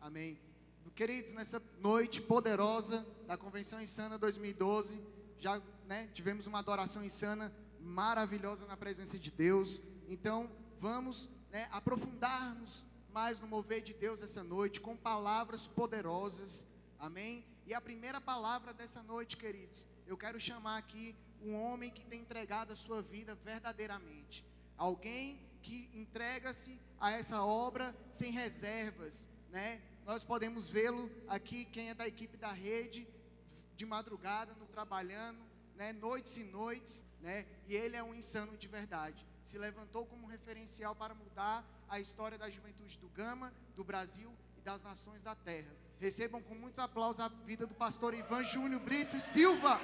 Amém. Queridos, nessa noite poderosa da Convenção Insana 2012, já tivemos uma adoração insana maravilhosa na presença de Deus. Então, vamos aprofundarmos mais no mover de Deus essa noite, com palavras poderosas. Amém? E a primeira palavra dessa noite, queridos, eu quero chamar aqui um homem que tem entregado a sua vida verdadeiramente. Alguém que entrega-se a essa obra sem reservas, Nós podemos vê-lo aqui, quem é da equipe da rede, de madrugada, trabalhando, noites e noites, e ele é um insano de verdade. Se levantou como referencial para mudar a história da juventude do Gama, do Brasil e das nações da terra. Recebam com muitos aplausos a vida do pastor Ivan Júnior Brito e Silva.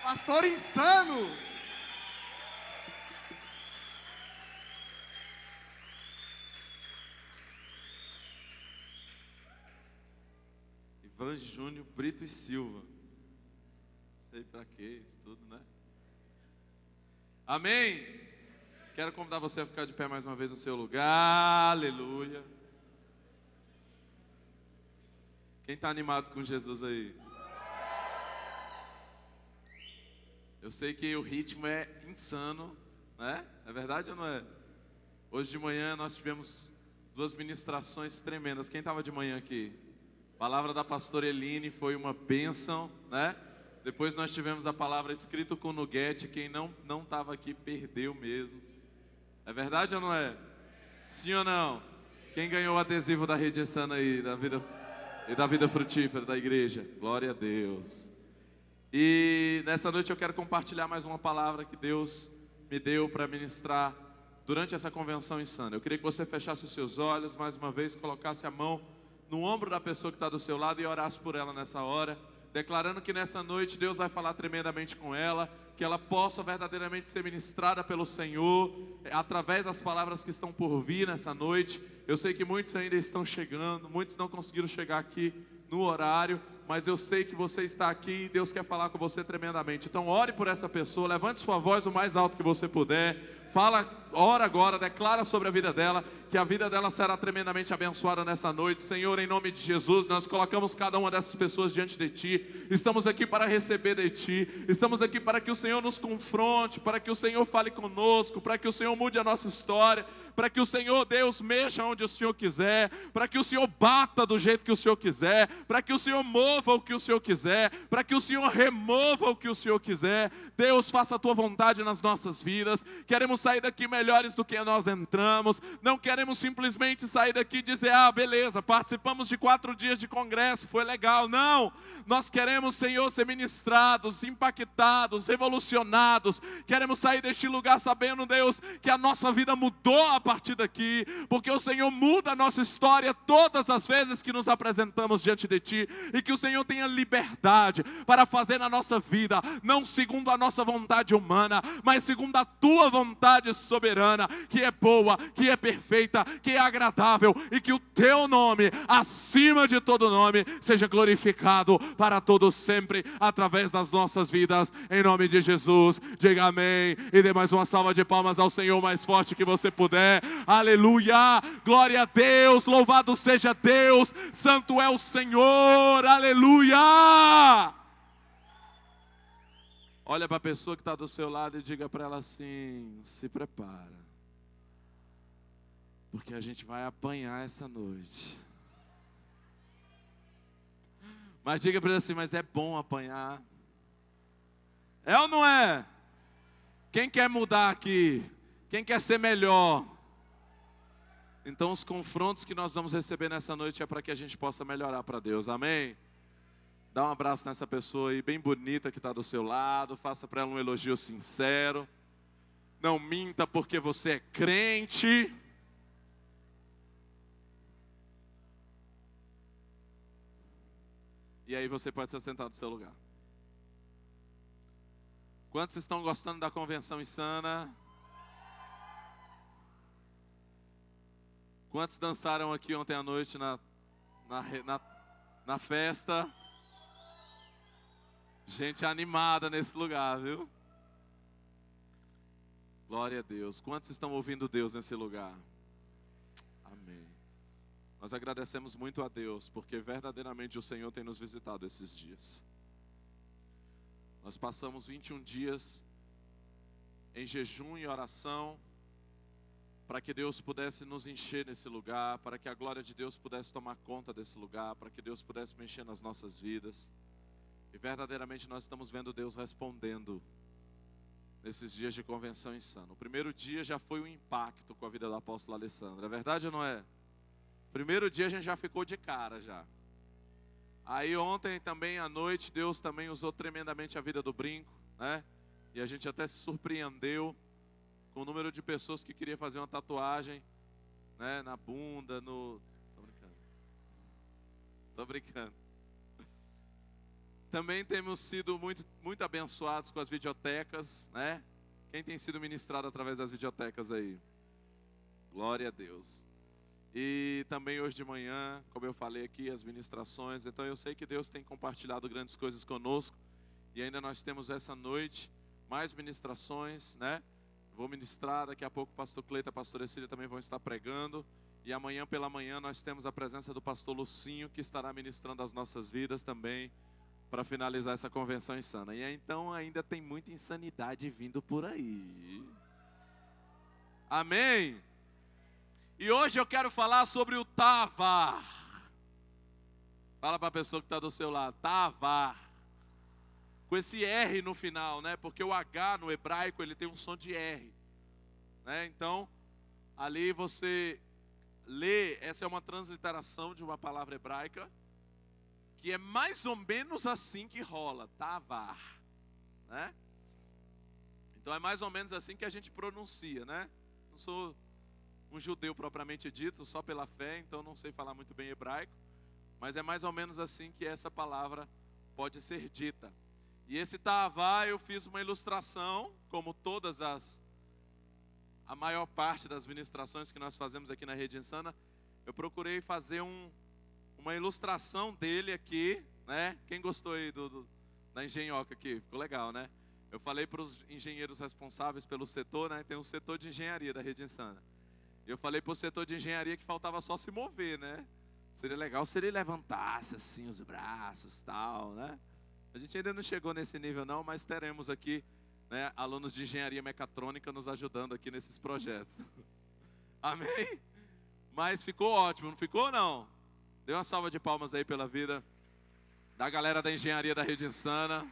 Pastor insano! Ivan Júnior Brito e Silva. Sei pra que isso tudo, né? Amém? Quero convidar você a ficar de pé mais uma vez no seu lugar. Aleluia. Quem está animado com Jesus aí? Eu sei que o ritmo é insano, né? É verdade ou não é? Hoje de manhã nós tivemos 2 ministrações tremendas. Quem estava de manhã aqui? A palavra da pastora Eline foi uma bênção, né? Depois nós tivemos a palavra escrito com nuguete. Quem não estava aqui perdeu mesmo. É verdade ou não é? Sim ou não? Quem ganhou o adesivo da Rede Insana aí, da vida frutífera da igreja? Glória a Deus. E nessa noite eu quero compartilhar mais uma palavra que Deus me deu para ministrar durante essa convenção insana. Eu queria que você fechasse os seus olhos mais uma vez, colocasse a mão no ombro da pessoa que está do seu lado e orasse por ela nessa hora, declarando que nessa noite Deus vai falar tremendamente com ela, que ela possa verdadeiramente ser ministrada pelo Senhor, através das palavras que estão por vir nessa noite. Eu sei que muitos ainda estão chegando, muitos não conseguiram chegar aqui no horário, mas eu sei que você está aqui e Deus quer falar com você tremendamente. Então ore por essa pessoa, levante sua voz o mais alto que você puder, ora agora, declara sobre a vida dela, que a vida dela será tremendamente abençoada nessa noite. Senhor, em nome de Jesus, nós colocamos cada uma dessas pessoas diante de Ti. Estamos aqui para receber de Ti, estamos aqui para que o Senhor nos confronte, para que o Senhor fale conosco, para que o Senhor mude a nossa história, para que o Senhor, Deus, mexa onde o Senhor quiser, para que o Senhor bata do jeito que o Senhor quiser, para que o Senhor mova o que o Senhor quiser, para que o Senhor remova o que o Senhor quiser. Deus, faça a Tua vontade nas nossas vidas. Queremos sair daqui melhores do que nós entramos. Não queremos simplesmente sair daqui e dizer, beleza, participamos de 4 dias de congresso, foi legal. Não, nós queremos, Senhor, ser ministrados, impactados, revolucionados. Queremos sair deste lugar sabendo, Deus, que a nossa vida mudou a partir daqui, porque o Senhor muda a nossa história todas as vezes que nos apresentamos diante de Ti, e que o Senhor tenha liberdade para fazer na nossa vida, não segundo a nossa vontade humana, mas segundo a Tua vontade soberana, que é boa, que é perfeita, que é agradável, e que o Teu nome, acima de todo nome, seja glorificado para todos sempre, através das nossas vidas, em nome de Jesus. Diga amém, e dê mais uma salva de palmas ao Senhor mais forte que você puder. Aleluia, glória a Deus, louvado seja Deus, santo é o Senhor, aleluia. Olha para a pessoa que está do seu lado e diga para ela assim, se prepara, porque a gente vai apanhar essa noite. Mas diga para ele assim, mas é bom apanhar. É ou não é? Quem quer mudar aqui? Quem quer ser melhor? Então os confrontos que nós vamos receber nessa noite é para que a gente possa melhorar para Deus, amém? Dá um abraço nessa pessoa aí bem bonita que está do seu lado, faça para ela um elogio sincero. Não minta porque você é crente. E aí você pode se sentar no seu lugar. Quantos estão gostando da convenção insana? Quantos dançaram aqui ontem à noite na festa? Gente animada nesse lugar, viu? Glória a Deus. Quantos estão ouvindo Deus nesse lugar? Amém. Nós agradecemos muito a Deus, porque verdadeiramente o Senhor tem nos visitado esses dias. Nós passamos 21 dias em jejum e oração, para que Deus pudesse nos encher nesse lugar, para que a glória de Deus pudesse tomar conta desse lugar, para que Deus pudesse mexer nas nossas vidas. E verdadeiramente nós estamos vendo Deus respondendo nesses dias de convenção insana. O primeiro dia já foi um impacto com a vida da apóstola Alessandra, é verdade ou não é? Primeiro dia a gente já ficou de cara já. Aí ontem também à noite Deus também usou tremendamente a vida do Brinco, né? E a gente até se surpreendeu com o número de pessoas que queria fazer uma tatuagem, né, na bunda, no... Tô brincando. Também temos sido muito abençoados com as videotecas, né? Quem tem sido ministrado através das videotecas aí? Glória a Deus. E também hoje de manhã, como eu falei aqui, as ministrações. Então eu sei que Deus tem compartilhado grandes coisas conosco. E ainda nós temos essa noite mais ministrações, né? Vou ministrar, daqui a pouco o pastor Cleita e a pastora Cecília também vão estar pregando. E amanhã pela manhã nós temos a presença do pastor Lucinho, que estará ministrando as nossas vidas também, para finalizar essa convenção insana. E então ainda tem muita insanidade vindo por aí. Amém? E hoje eu quero falar sobre o Tavar. Fala para a pessoa que está do seu lado, Tavar. Com esse R no final, né? Porque o H no hebraico ele tem um som de R, né? Então, ali você lê, essa é uma transliteração de uma palavra hebraica, que é mais ou menos assim que rola, Tavar, né? Então é mais ou menos assim que a gente pronuncia, né? Não sou um judeu propriamente dito, só pela fé, então não sei falar muito bem hebraico, mas é mais ou menos assim que essa palavra pode ser dita. E esse Tavar, eu fiz uma ilustração, como a maior parte das ministrações que nós fazemos aqui na Rede Insana, eu procurei fazer uma ilustração dele aqui, né? Quem gostou aí da engenhoca aqui? Ficou legal, né? Eu falei para os engenheiros responsáveis pelo setor, né? Tem um setor de engenharia da Rede Insana. Eu falei para o setor de engenharia que faltava só se mover, né? Seria legal se ele levantasse assim os braços, tal, né? A gente ainda não chegou nesse nível não, mas teremos aqui, né, alunos de engenharia mecatrônica nos ajudando aqui nesses projetos. Amém? Mas ficou ótimo, não ficou não? Dê uma salva de palmas aí pela vida da galera da engenharia da Rede Insana.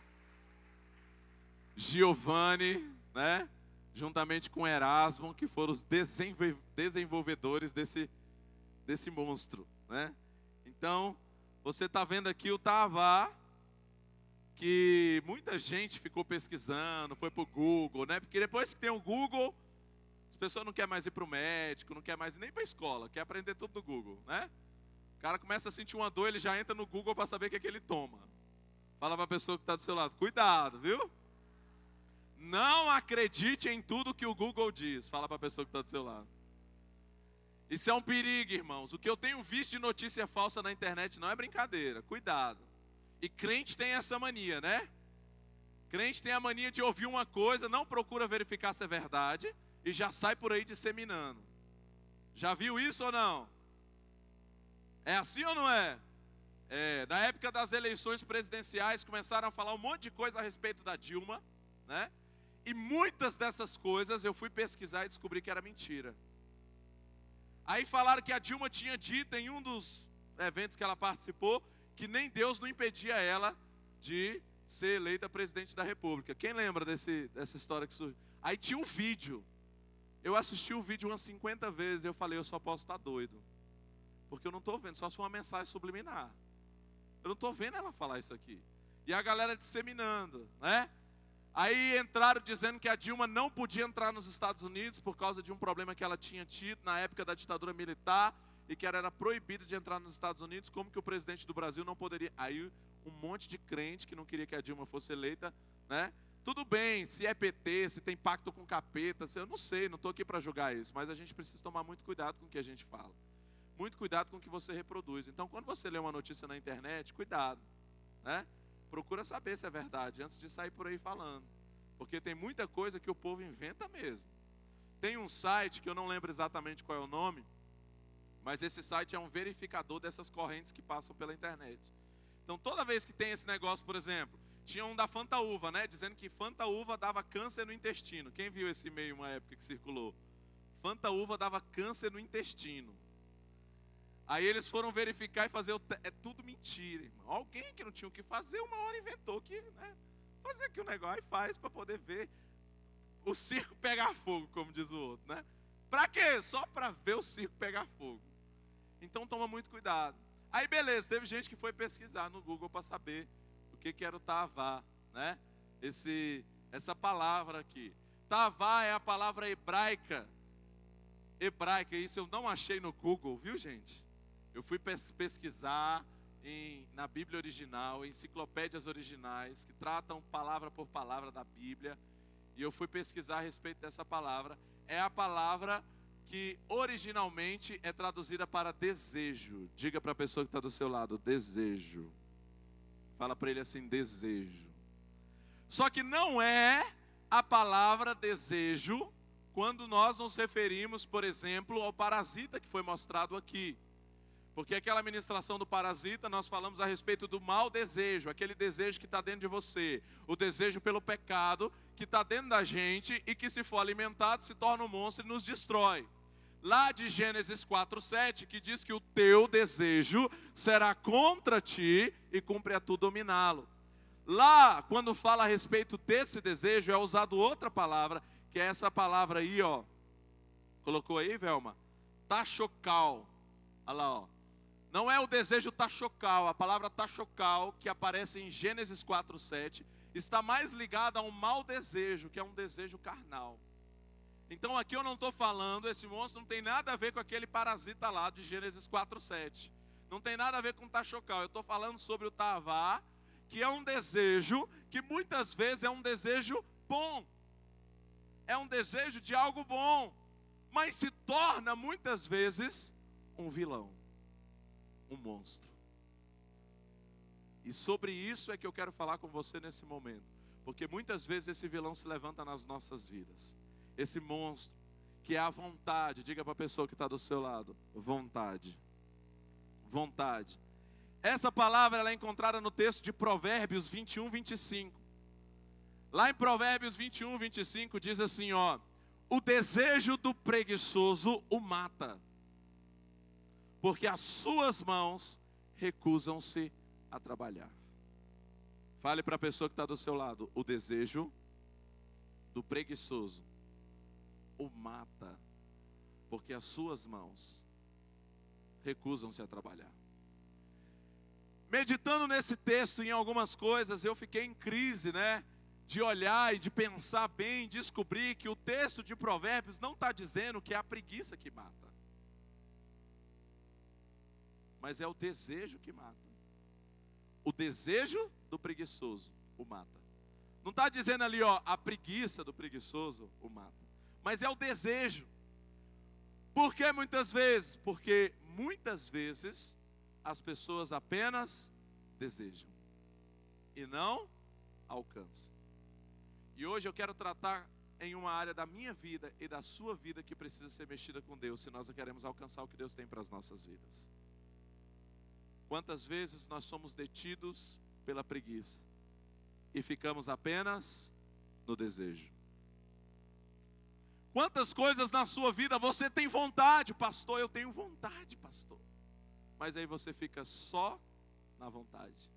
Giovanni, né? Juntamente com Erasmo, que foram os desenvolvedores desse monstro, né? Então, você está vendo aqui o Tavar, que muita gente ficou pesquisando, foi para o Google, né? Porque depois que tem o Google, as pessoas não querem mais ir para o médico, não querem mais ir nem para a escola, quer aprender tudo no Google, né? O cara começa a sentir uma dor, ele já entra no Google para saber o que é que ele toma. Fala para a pessoa que está do seu lado, cuidado, viu? Não acredite em tudo que o Google diz. Fala para a pessoa que está do seu lado. Isso é um perigo, irmãos. O que eu tenho visto de notícia falsa na internet não é brincadeira, cuidado. E crente tem essa mania, né? Crente tem a mania de ouvir uma coisa, não procura verificar se é verdade e já sai por aí disseminando. Já viu isso ou não? É assim ou não é? Na época das eleições presidenciais começaram a falar um monte de coisa a respeito da Dilma, né? E muitas dessas coisas eu fui pesquisar e descobri que era mentira. Aí falaram que a Dilma tinha dito em um dos eventos que ela participou que nem Deus não impedia ela de ser eleita presidente da República. Quem lembra dessa história que surgiu? Aí tinha um vídeo. Eu assisti o vídeo umas 50 vezes e eu falei, eu só posso estar doido. Porque eu não estou vendo, só se for uma mensagem subliminar. Eu não estou vendo ela falar isso aqui. E a galera disseminando, né? Aí entraram dizendo que a Dilma não podia entrar nos Estados Unidos por causa de um problema que ela tinha tido na época da ditadura militar e que ela era proibida de entrar nos Estados Unidos, como que o presidente do Brasil não poderia. Aí um monte de crente que não queria que a Dilma fosse eleita, né? Tudo bem, se é PT, se tem pacto com capeta, eu não sei, não estou aqui para julgar isso, mas a gente precisa tomar muito cuidado com o que a gente fala. Muito cuidado com o que você reproduz. Então, quando você lê uma notícia na internet, cuidado, né? Procura saber se é verdade, antes de sair por aí falando. Porque tem muita coisa que o povo inventa mesmo. Tem um site, que eu não lembro exatamente qual é o nome, Mas esse site é um verificador dessas correntes que passam pela internet. Então toda vez que tem esse negócio, por exemplo, tinha um da Fantaúva, né? Dizendo que Fantaúva dava câncer no intestino. Quem viu esse e-mail uma época que circulou? Fantaúva dava câncer no intestino. Aí eles foram verificar e fazer é tudo mentira, irmão. Alguém que não tinha o que fazer, uma hora inventou que, né, fazer aqui o negócio e faz para poder ver o circo pegar fogo, como diz o outro, né? Para quê? Só para ver o circo pegar fogo. Então toma muito cuidado. Aí beleza, teve gente que foi pesquisar no Google para saber o que era o Tavá, né? Essa palavra aqui. Tavá é a palavra hebraica. Isso eu não achei no Google, viu, gente? Eu fui pesquisar na Bíblia original, em enciclopédias originais, que tratam palavra por palavra da Bíblia. E eu fui pesquisar a respeito dessa palavra. É a palavra que originalmente é traduzida para desejo. Diga para a pessoa que está do seu lado, desejo. Fala para ele assim, desejo. Só que não é a palavra desejo quando nós nos referimos, por exemplo, ao parasita que foi mostrado aqui. Porque aquela ministração do parasita, nós falamos a respeito do mau desejo, aquele desejo que está dentro de você, o desejo pelo pecado que está dentro da gente e que, se for alimentado, se torna um monstro e nos destrói. Lá de Gênesis 4:7, que diz que o teu desejo será contra ti e cumpre a tu dominá-lo. Lá, quando fala a respeito desse desejo, é usado outra palavra, que é essa palavra aí, ó. Colocou aí, Velma? Tachocal. Olha lá, ó. Não é o desejo tachocal, a palavra tachocal, que aparece em Gênesis 4:7, está mais ligada a um mau desejo, que é um desejo carnal. Então aqui eu não estou falando, esse monstro não tem nada a ver com aquele parasita lá de Gênesis 4:7. Não tem nada a ver com tachocal, eu estou falando sobre o tavá, que é um desejo, que muitas vezes é um desejo bom. É um desejo de algo bom, mas se torna muitas vezes um vilão. Um monstro. E sobre isso é que eu quero falar com você nesse momento. Porque muitas vezes esse vilão se levanta nas nossas vidas. Esse monstro, que é a vontade. Diga para a pessoa que está do seu lado. Vontade. Vontade. Essa palavra ela é encontrada no texto de Provérbios 21:25. Lá em Provérbios 21:25 diz assim, ó. O desejo do preguiçoso o mata, porque as suas mãos recusam-se a trabalhar. Fale para a pessoa que está do seu lado. O desejo do preguiçoso o mata, porque as suas mãos recusam-se a trabalhar. Meditando nesse texto em algumas coisas, eu fiquei em crise, né? De olhar e de pensar bem, descobrir que o texto de Provérbios não está dizendo que é a preguiça que mata. Mas é o desejo que mata. O desejo do preguiçoso o mata. Não está dizendo ali, ó, a preguiça do preguiçoso o mata. Mas é o desejo. Por que muitas vezes? Porque muitas vezes as pessoas apenas desejam e não alcançam. E hoje eu quero tratar em uma área da minha vida e da sua vida que precisa ser mexida com Deus, se nós queremos alcançar o que Deus tem para as nossas vidas. Quantas vezes nós somos detidos pela preguiça e ficamos apenas no desejo? Quantas coisas na sua vida você tem vontade, pastor? Eu tenho vontade, pastor. Mas aí você fica só na vontade.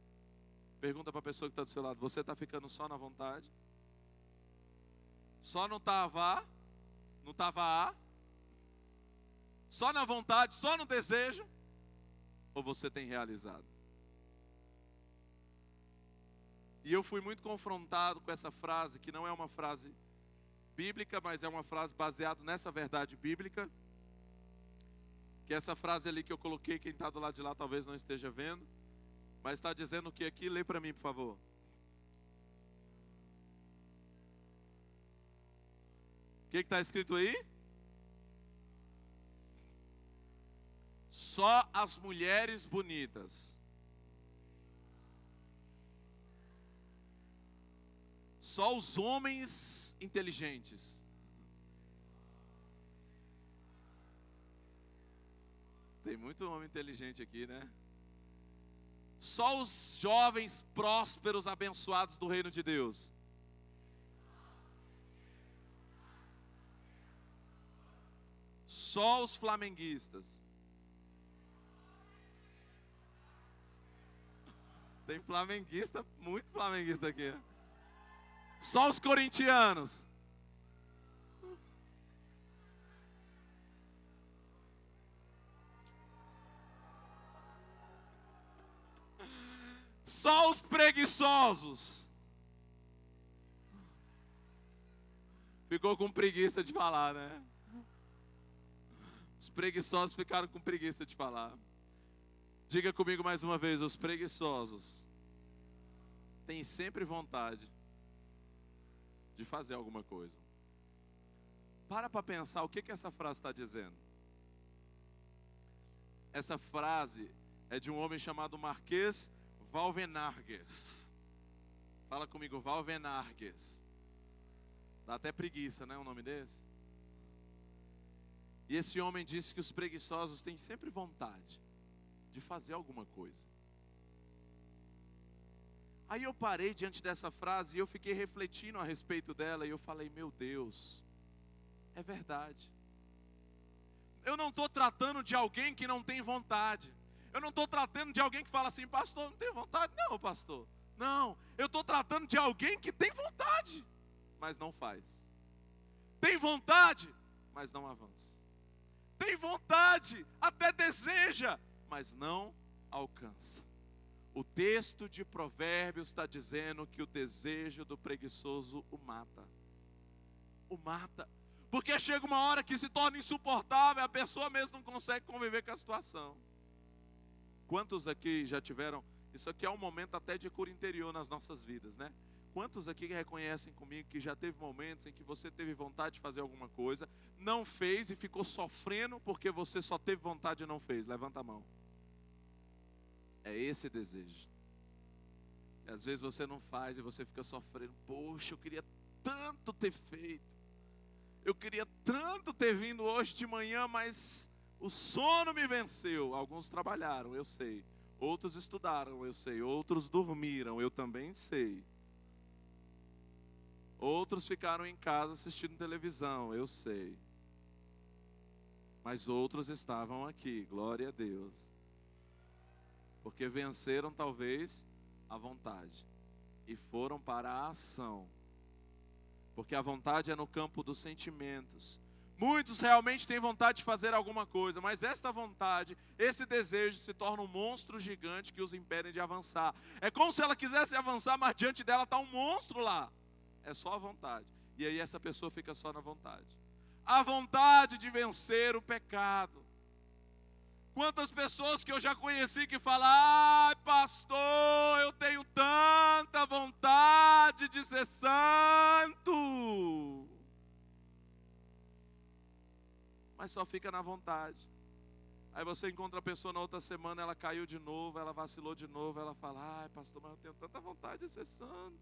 Pergunta para a pessoa que está do seu lado, você está ficando só na vontade? Só no tavá? No tavá? Só na vontade, só no desejo? Ou você tem realizado? E eu fui muito confrontado com essa frase, que não é uma frase bíblica, mas é uma frase baseada nessa verdade bíblica. Que essa frase ali que eu coloquei, quem está do lado de lá talvez não esteja vendo, mas está dizendo o que aqui? Lê para mim, por favor. O que está escrito aí? Só as mulheres bonitas. Só os homens inteligentes. Tem muito homem inteligente aqui, né? Só os jovens prósperos, abençoados do reino de Deus. Só os flamenguistas. Tem flamenguista, muito flamenguista aqui. Só os corintianos. Só os preguiçosos. Ficou com preguiça de falar, né? Os preguiçosos ficaram com preguiça de falar. Diga comigo mais uma vez: os preguiçosos têm sempre vontade de fazer alguma coisa. Para pensar o que essa frase está dizendo. Essa frase é de um homem chamado Marquês Valvenargues. Fala comigo, Valvenargues. Dá até preguiça, né, um nome desse? E esse homem disse que os preguiçosos têm sempre vontade de fazer alguma coisa. Aí eu parei diante dessa frase e eu fiquei refletindo a respeito dela e eu falei: meu Deus, é verdade. Eu não estou tratando de alguém que não tem vontade. Eu não estou tratando de alguém que fala assim: pastor, não tem vontade? Não, pastor. Não, eu estou tratando de alguém que tem vontade, mas não faz. Tem vontade, mas não avança. Tem vontade, até deseja, mas não alcança. O texto de Provérbios está dizendo que o desejo do preguiçoso o mata. O mata. Porque chega uma hora que se torna insuportável, a pessoa mesmo não consegue conviver com a situação. Quantos aqui já tiveram, isso aqui é um momento até de cura interior nas nossas vidas, né? Quantos aqui reconhecem comigo que já teve momentos em que você teve vontade de fazer alguma coisa, não fez e ficou sofrendo porque você só teve vontade e não fez? Levanta a mão. É esse desejo. E às vezes você não faz e você fica sofrendo. Poxa, eu queria tanto ter feito. Eu queria tanto ter vindo hoje de manhã, mas o sono me venceu. Alguns trabalharam, eu sei. Outros estudaram, eu sei. Outros dormiram, eu também sei. Outros ficaram em casa assistindo televisão, eu sei. Mas outros estavam aqui, glória a Deus. Porque venceram talvez a vontade e foram para a ação. Porque a vontade é no campo dos sentimentos. Muitos realmente têm vontade de fazer alguma coisa, mas esta vontade, esse desejo se torna um monstro gigante que os impede de avançar. É como se ela quisesse avançar, mas diante dela está um monstro lá. É só a vontade. E aí essa pessoa fica só na vontade. A vontade de vencer o pecado. Quantas pessoas que eu já conheci que falam: ai, pastor, eu tenho tanta vontade de ser santo. Mas só fica na vontade. Aí você encontra a pessoa na outra semana, ela caiu de novo, ela vacilou de novo, ela fala: ai, pastor, mas eu tenho tanta vontade de ser santo.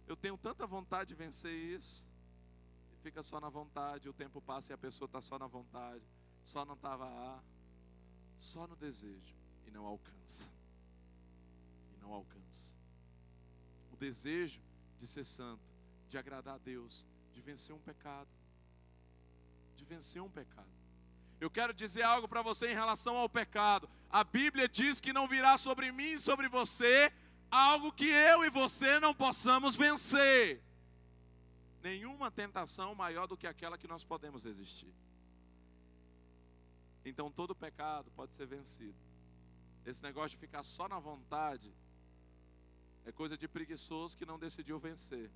Eu tenho tanta vontade de vencer isso. E fica só na vontade, o tempo passa e a pessoa está só na vontade. Só não estava só no desejo e não alcança. E não alcança. O desejo de ser santo, de agradar a Deus, de vencer um pecado. De vencer um pecado. Eu quero dizer algo para você em relação ao pecado. A Bíblia diz que não virá sobre mim e sobre você algo que eu e você não possamos vencer. Nenhuma tentação maior do que aquela que nós podemos resistir. Então todo pecado pode ser vencido. Esse negócio de ficar só na vontade é coisa de preguiçoso que não decidiu vencer.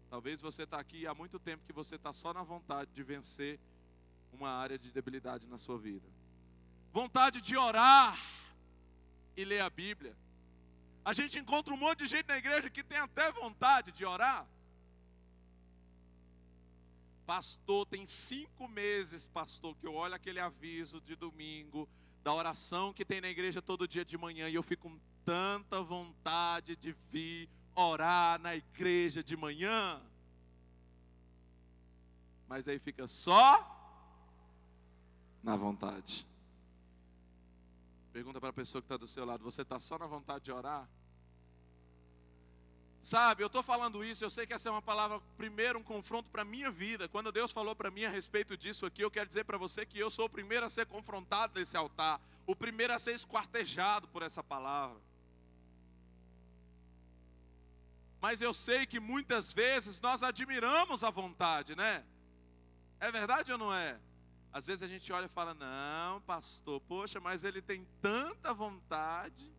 Talvez você está aqui há muito tempo que você está só na vontade de vencer uma área de debilidade na sua vida. Vontade de orar e ler a Bíblia. A gente encontra um monte de gente na igreja que tem até vontade de orar. Pastor, tem 5 meses, pastor, que eu olho aquele aviso de domingo, da oração que tem na igreja todo dia de manhã, e eu fico com tanta vontade de vir orar na igreja de manhã. mas aí fica só na vontade. Pergunta para a pessoa que está do seu lado: você está só na vontade de orar? Sabe, eu estou falando isso, eu sei que essa é uma palavra, primeiro, um confronto para a minha vida. Quando Deus falou para mim a respeito disso aqui, eu quero dizer para você que eu sou o primeiro a ser confrontado nesse altar, o primeiro a ser esquartejado por essa palavra. Mas eu sei que muitas vezes nós admiramos a vontade, né? É verdade ou não é? Às vezes a gente olha e fala: não, pastor, poxa, mas ele tem tanta vontade.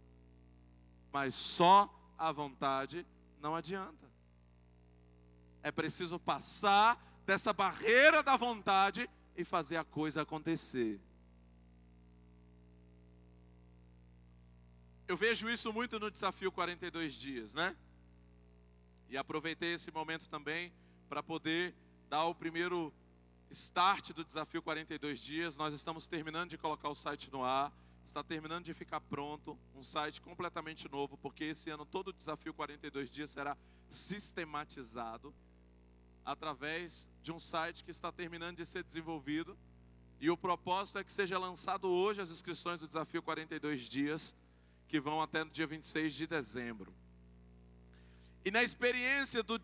Mas só a vontade não adianta. É preciso passar dessa barreira da vontade e fazer a coisa acontecer. Eu vejo isso muito no desafio 42 dias, né? E aproveitei esse momento também para poder dar o primeiro start do desafio 42 dias. Nós estamos terminando de colocar o site no ar. Está terminando de ficar pronto, um site completamente novo, porque esse ano todo o desafio 42 dias será sistematizado através de um site que está terminando de ser desenvolvido. E o propósito é que seja lançado hoje as inscrições do desafio 42 dias, que vão até no dia 26 de dezembro. E na experiência do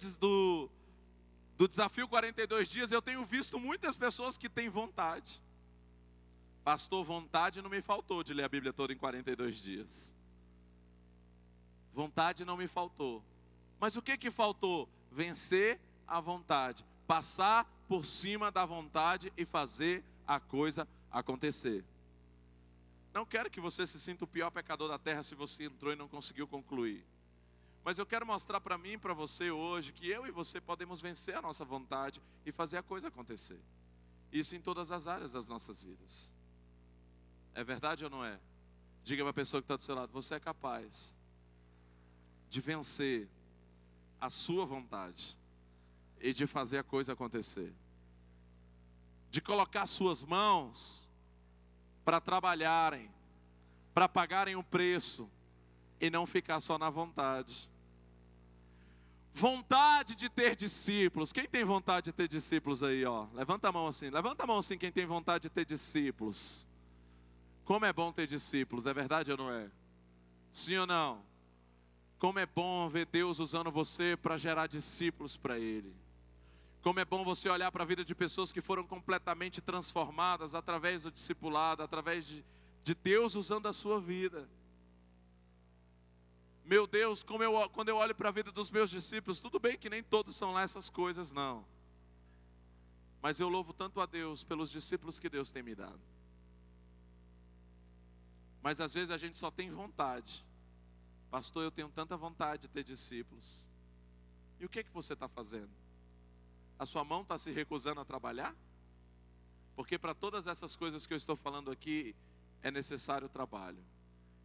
desafio 42 dias, eu tenho visto muitas pessoas que têm vontade. Pastor, vontade não me faltou de ler a Bíblia toda em 42 dias. Vontade não me faltou. Mas o que faltou? Vencer a vontade. Passar por cima da vontade e fazer a coisa acontecer. Não quero que você se sinta o pior pecador da terra se você entrou e não conseguiu concluir. Mas eu quero mostrar para mim e para você hoje que eu e você podemos vencer a nossa vontade e fazer a coisa acontecer. Isso em todas as áreas das nossas vidas. É verdade ou não é? Diga para a pessoa que está do seu lado: você é capaz de vencer a sua vontade e de fazer a coisa acontecer. De colocar suas mãos para trabalharem, para pagarem o preço e não ficar só na vontade. Vontade de ter discípulos. Quem tem vontade de ter discípulos aí, ó? Levanta a mão assim quem tem vontade de ter discípulos. Como é bom ter discípulos, é verdade ou não é? Sim ou não? Como é bom ver Deus usando você para gerar discípulos para Ele. Como é bom você olhar para a vida de pessoas que foram completamente transformadas através do discipulado, através de Deus usando a sua vida. Meu Deus, quando eu olho para a vida dos meus discípulos, tudo bem que nem todos são lá essas coisas, não. Mas eu louvo tanto a Deus pelos discípulos que Deus tem me dado. Mas às vezes a gente só tem vontade. Pastor, eu tenho tanta vontade de ter discípulos. E o que você está fazendo? A sua mão está se recusando a trabalhar? Porque para todas essas coisas que eu estou falando aqui, é necessário trabalho.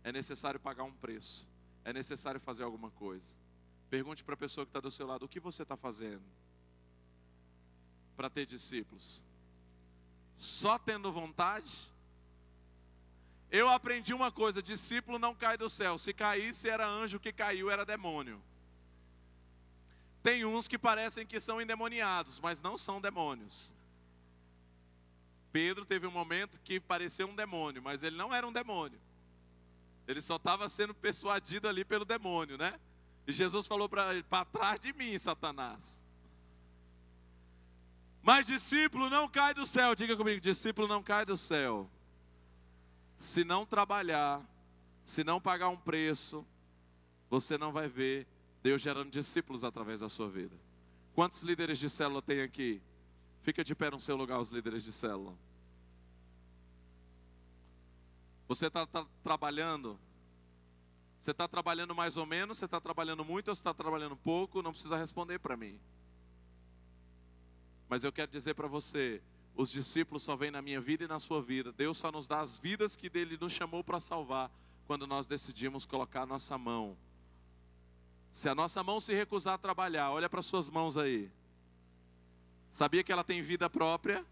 É necessário pagar um preço. É necessário fazer alguma coisa. Pergunte para a pessoa que está do seu lado: o que você está fazendo para ter discípulos? Só tendo vontade? Eu aprendi uma coisa: discípulo não cai do céu. Se caísse era anjo, que caiu era demônio. Tem uns que parecem que são endemoniados, mas não são demônios. Pedro teve um momento que pareceu um demônio, mas ele não era um demônio. Ele só estava sendo persuadido ali pelo demônio, né? E Jesus falou para ele: para trás de mim, Satanás. Mas discípulo não cai do céu. Diga comigo: discípulo não cai do céu. Se não trabalhar, se não pagar um preço, você não vai ver Deus gerando discípulos através da sua vida. Quantos líderes de célula tem aqui? Fica de pé no seu lugar, os líderes de célula. Você está trabalhando? Você está trabalhando mais ou menos? Você está trabalhando muito ou você está trabalhando pouco? Não precisa responder para mim. Mas eu quero dizer para você: os discípulos só vêm na minha vida e na sua vida. Deus só nos dá as vidas que Ele nos chamou para salvar quando nós decidimos colocar a nossa mão. Se a nossa mão se recusar a trabalhar, olha para suas mãos aí. Sabia que ela tem vida própria?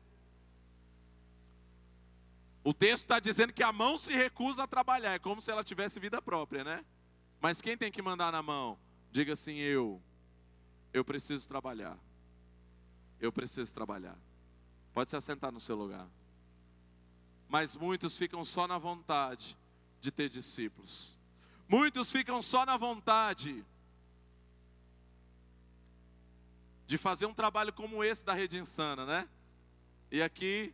O texto está dizendo que a mão se recusa a trabalhar. É como se ela tivesse vida própria, né? Mas quem tem que mandar na mão? Diga assim: eu preciso trabalhar. Eu preciso trabalhar. Pode se assentar no seu lugar. Mas muitos ficam só na vontade de ter discípulos. Muitos ficam só na vontade de fazer um trabalho como esse da Rede Insana, né? E aqui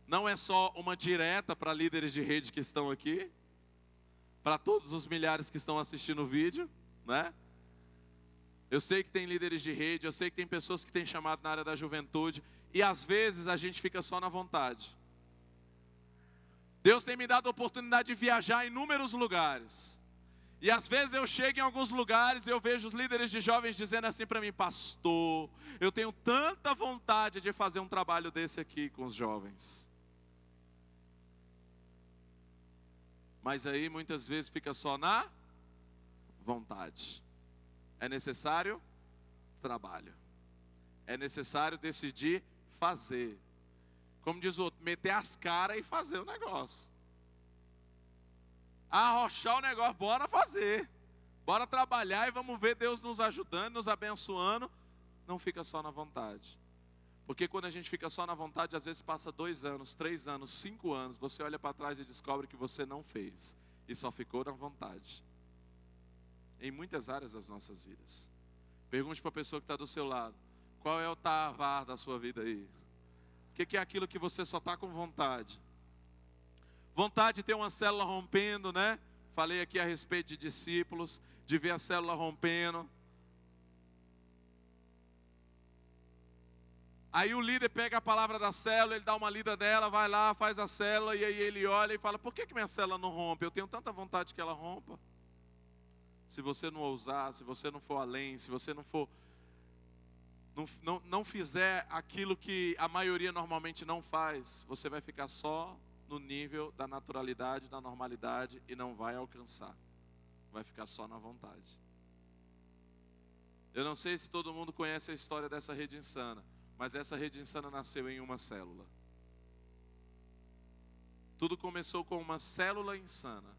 não é só uma direta para líderes de rede que estão aqui, para todos os milhares que estão assistindo o vídeo, né? Eu sei que tem líderes de rede, eu sei que tem pessoas que têm chamado na área da juventude, e às vezes a gente fica só na vontade. Deus tem me dado a oportunidade de viajar em inúmeros lugares. E às vezes eu chego em alguns lugares e eu vejo os líderes de jovens dizendo assim para mim: pastor, eu tenho tanta vontade de fazer um trabalho desse aqui com os jovens. Mas aí muitas vezes fica só na vontade. É necessário trabalho. É necessário decidir fazer. Como diz o outro, meter as caras e fazer o negócio. Arrochar o negócio, bora fazer. Bora trabalhar e vamos ver Deus nos ajudando, nos abençoando. Não fica só na vontade. Porque quando a gente fica só na vontade, às vezes passa 2 anos, 3 anos, 5 anos, você olha para trás e descobre que você não fez. E só ficou na vontade. Em muitas áreas das nossas vidas. Pergunte para a pessoa que está do seu lado: qual é o tavar da sua vida aí? O que é aquilo que você só está com vontade? Vontade de ter uma célula rompendo, né? Falei aqui a respeito de discípulos, de ver a célula rompendo. Aí o líder pega a palavra da célula, ele dá uma lida nela, vai lá, faz a célula, e aí ele olha e fala: por que minha célula não rompe? Eu tenho tanta vontade que ela rompa. Se você não ousar, se você não for além, se você não for... Não fizer aquilo que a maioria normalmente não faz, você vai ficar só no nível da naturalidade, da normalidade, e não vai alcançar. Vai ficar só na vontade. Eu não sei se todo mundo conhece a história dessa Rede Insana, mas essa Rede Insana nasceu em uma célula. Tudo começou com uma célula insana,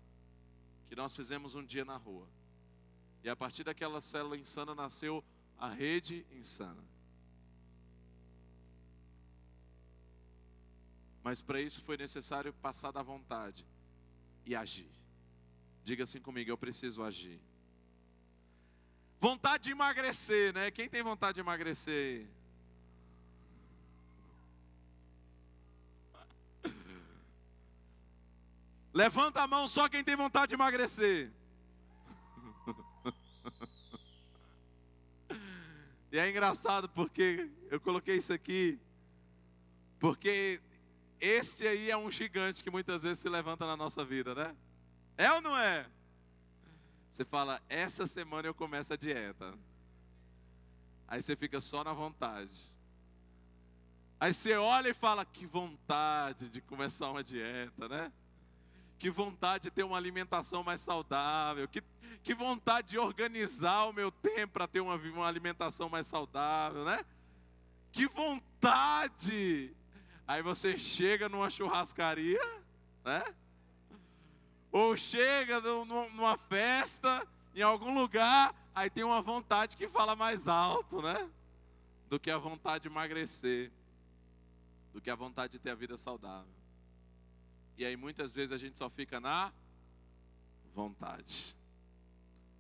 que nós fizemos um dia na rua. E a partir daquela célula insana nasceu a Rede Insana. Mas para isso foi necessário passar da vontade e agir. Diga assim comigo: eu preciso agir. Vontade de emagrecer, né? Quem tem vontade de emagrecer? Levanta a mão só quem tem vontade de emagrecer. E é engraçado porque eu coloquei isso aqui, porque esse aí é um gigante que muitas vezes se levanta na nossa vida, né? É ou não é? Você fala: essa semana eu começo a dieta. Aí você fica só na vontade. Aí você olha e fala: que vontade de começar uma dieta, né? Que vontade de ter uma alimentação mais saudável. Que vontade de organizar o meu tempo para ter uma alimentação mais saudável, né? Que vontade! Aí você chega numa churrascaria, né? Ou chega numa festa, em algum lugar, aí tem uma vontade que fala mais alto, né? Do que a vontade de emagrecer, do que a vontade de ter a vida saudável. E aí muitas vezes a gente só fica na vontade.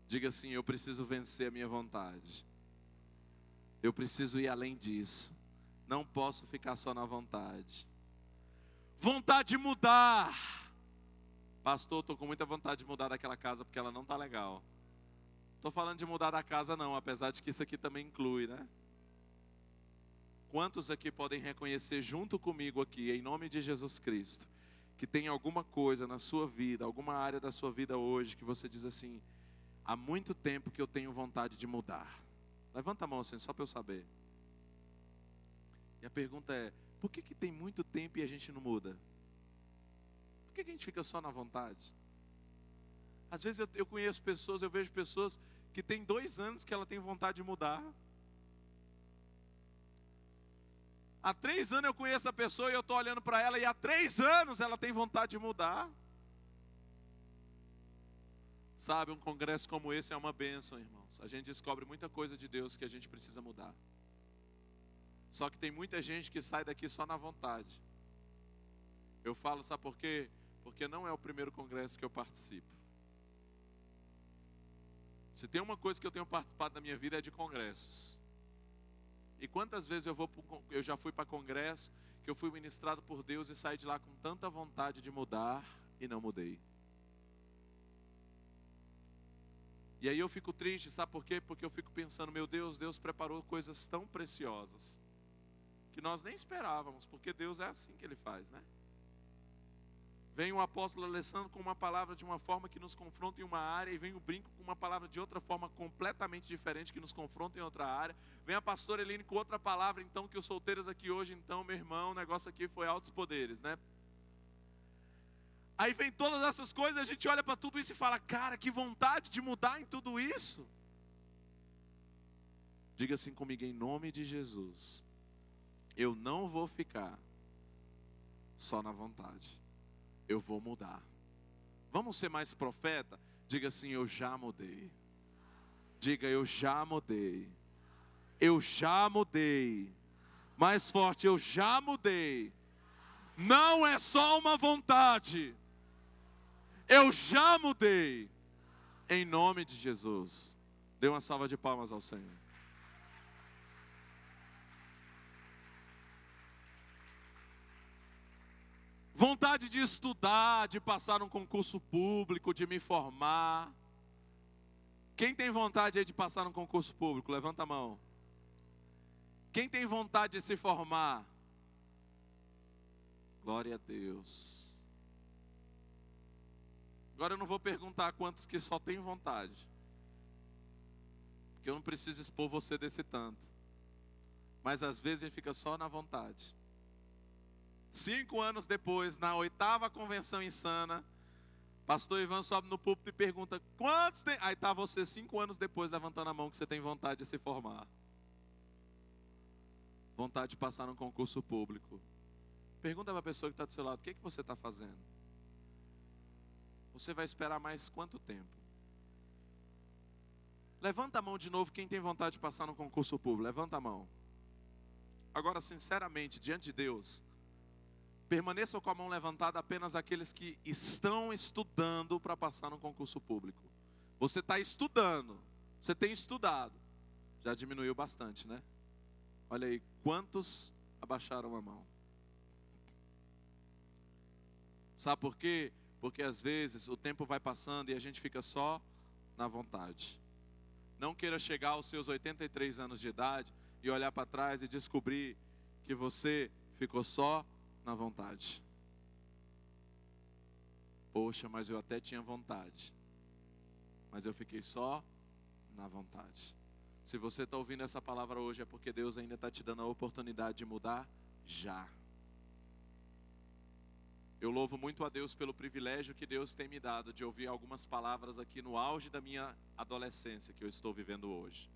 Diga assim: eu preciso vencer a minha vontade. Eu preciso ir além disso. Não posso ficar só na vontade. Vontade de mudar. Pastor, estou com muita vontade de mudar daquela casa porque ela não está legal. Estou falando de mudar da casa não, apesar de que isso aqui também inclui, né? Quantos aqui podem reconhecer junto comigo aqui, em nome de Jesus Cristo, que tem alguma coisa na sua vida, alguma área da sua vida hoje, que você diz assim: há muito tempo que eu tenho vontade de mudar? Levanta a mão assim, só para eu saber. E a pergunta é: por que tem muito tempo e a gente não muda? Por que a gente fica só na vontade? Às vezes eu conheço pessoas, eu vejo pessoas que tem 2 anos que ela tem vontade de mudar. Há 3 anos eu conheço a pessoa e eu estou olhando para ela, e há 3 anos ela tem vontade de mudar. Sabe, um congresso como esse é uma bênção, irmãos. A gente descobre muita coisa de Deus que a gente precisa mudar. Só que tem muita gente que sai daqui só na vontade. Eu falo, sabe por quê? Porque não é o primeiro congresso que eu participo. Se tem uma coisa que eu tenho participado na minha vida é de congressos. E quantas vezes eu já fui para congresso, que eu fui ministrado por Deus e saí de lá com tanta vontade de mudar e não mudei. E aí eu fico triste, sabe por quê? Porque eu fico pensando, meu Deus, Deus preparou coisas tão preciosas que nós nem esperávamos, porque Deus é assim que Ele faz, né? Vem o apóstolo Alessandro com uma palavra de uma forma que nos confronta em uma área, e vem o Brinco com uma palavra de outra forma completamente diferente que nos confronta em outra área. Vem a pastora Eline com outra palavra, então, que os solteiros aqui hoje, então, meu irmão, o negócio aqui foi altos poderes, né? Aí vem todas essas coisas, a gente olha para tudo isso e fala, cara, que vontade de mudar em tudo isso. Diga assim comigo, em nome de Jesus, eu não vou ficar só na vontade. Eu vou mudar. Vamos ser mais profeta? Diga assim, eu já mudei. Diga, eu já mudei. Eu já mudei. Mais forte, eu já mudei. Não é só uma vontade. Eu já mudei. Em nome de Jesus. Dê uma salva de palmas ao Senhor. Vontade de estudar, de passar um concurso público, de me formar. Quem tem vontade aí de passar um concurso público? Levanta a mão. Quem tem vontade de se formar? Glória a Deus. Agora eu não vou perguntar quantos que só têm vontade, porque eu não preciso expor você desse tanto. Mas às vezes a gente fica só na vontade. 5 anos depois, na 8ª convenção insana, pastor Ivan sobe no púlpito e pergunta, quantos tem? Aí está você 5 anos depois levantando a mão que você tem vontade de se formar. Vontade de passar num concurso público. Pergunta para a pessoa que está do seu lado, o que você está fazendo? Você vai esperar mais quanto tempo? Levanta a mão de novo quem tem vontade de passar num concurso público. Levanta a mão. Agora, sinceramente, diante de Deus, permaneçam com a mão levantada apenas aqueles que estão estudando para passar no concurso público. Você está estudando, você tem estudado. Já diminuiu bastante, né? Olha aí, quantos abaixaram a mão? Sabe por quê? Porque às vezes o tempo vai passando e a gente fica só na vontade. Não queira chegar aos seus 83 anos de idade e olhar para trás e descobrir que você ficou só na vontade. Poxa, mas eu até tinha vontade, mas eu fiquei só na vontade. Se você está ouvindo essa palavra hoje é porque Deus ainda está te dando a oportunidade de mudar já. Eu louvo muito a Deus pelo privilégio que Deus tem me dado de ouvir algumas palavras aqui no auge da minha adolescência que eu estou vivendo hoje.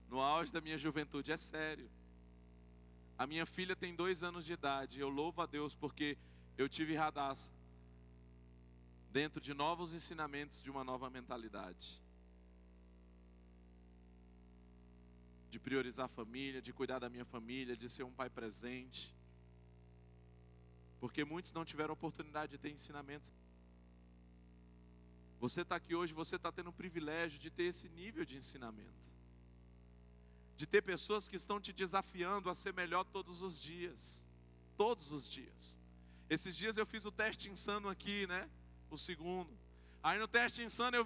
No auge da minha juventude, é sério. A minha filha tem 2 anos de idade. Eu louvo a Deus porque eu tive radar dentro de novos ensinamentos de uma nova mentalidade. De priorizar a família, de cuidar da minha família, de ser um pai presente. Porque muitos não tiveram oportunidade de ter ensinamentos. Você está aqui hoje, você está tendo o privilégio de ter esse nível de ensinamento. De ter pessoas que estão te desafiando a ser melhor todos os dias. Todos os dias. Esses dias eu fiz o teste insano aqui, né? O segundo. Aí no teste insano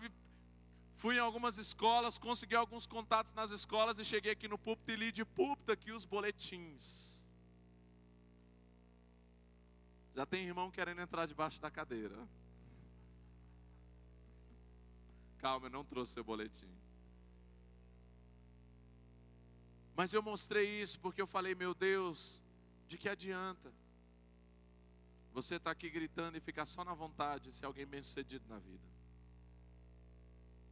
fui em algumas escolas, consegui alguns contatos nas escolas e cheguei aqui no púlpito e li de púlpito aqui os boletins. Já tem irmão querendo entrar debaixo da cadeira. Calma, eu não trouxe seu boletim. Mas eu mostrei isso porque eu falei, meu Deus, de que adianta? Você está aqui gritando e ficar só na vontade se alguém bem sucedido na vida.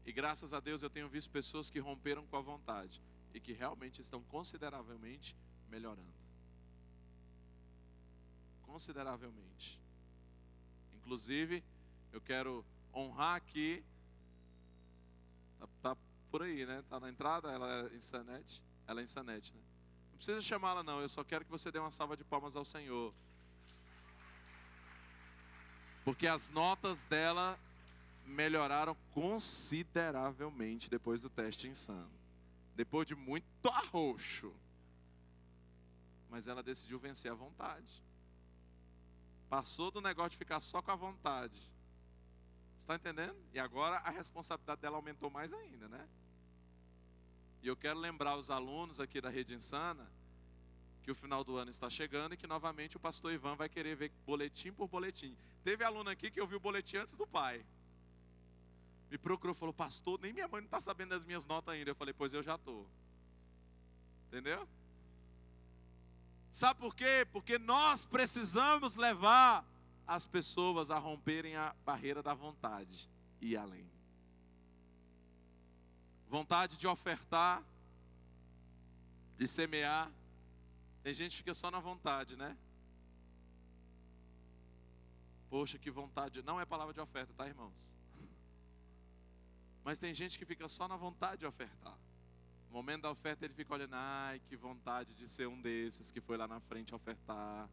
E graças a Deus eu tenho visto pessoas que romperam com a vontade e que realmente estão consideravelmente melhorando. Consideravelmente. Inclusive, eu quero honrar aqui, tá por aí, né? Tá na entrada, ela é Insanete. Ela é Insanete, né? Não precisa chamá-la não, eu só quero que você dê uma salva de palmas ao Senhor. Porque as notas dela melhoraram consideravelmente depois do teste insano. Depois de muito arroxo. Mas ela decidiu vencer a vontade. Passou do negócio de ficar só com a vontade. Você está entendendo? E agora a responsabilidade dela aumentou mais ainda, né? E eu quero lembrar os alunos aqui da Rede Insana que o final do ano está chegando e que novamente o pastor Ivan vai querer ver boletim por boletim. Teve aluno aqui que eu vi o boletim antes do pai. Me procurou, falou, pastor, nem minha mãe não está sabendo das minhas notas ainda. Eu falei, pois eu já estou. Entendeu? Sabe por quê? Porque nós precisamos levar as pessoas a romperem a barreira da vontade e ir além. Vontade de ofertar, de semear. Tem gente que fica só na vontade, né? Poxa, que vontade. Não é palavra de oferta, tá, irmãos? Mas tem gente que fica só na vontade de ofertar. No momento da oferta ele fica olhando, ai, que vontade de ser um desses que foi lá na frente ofertar.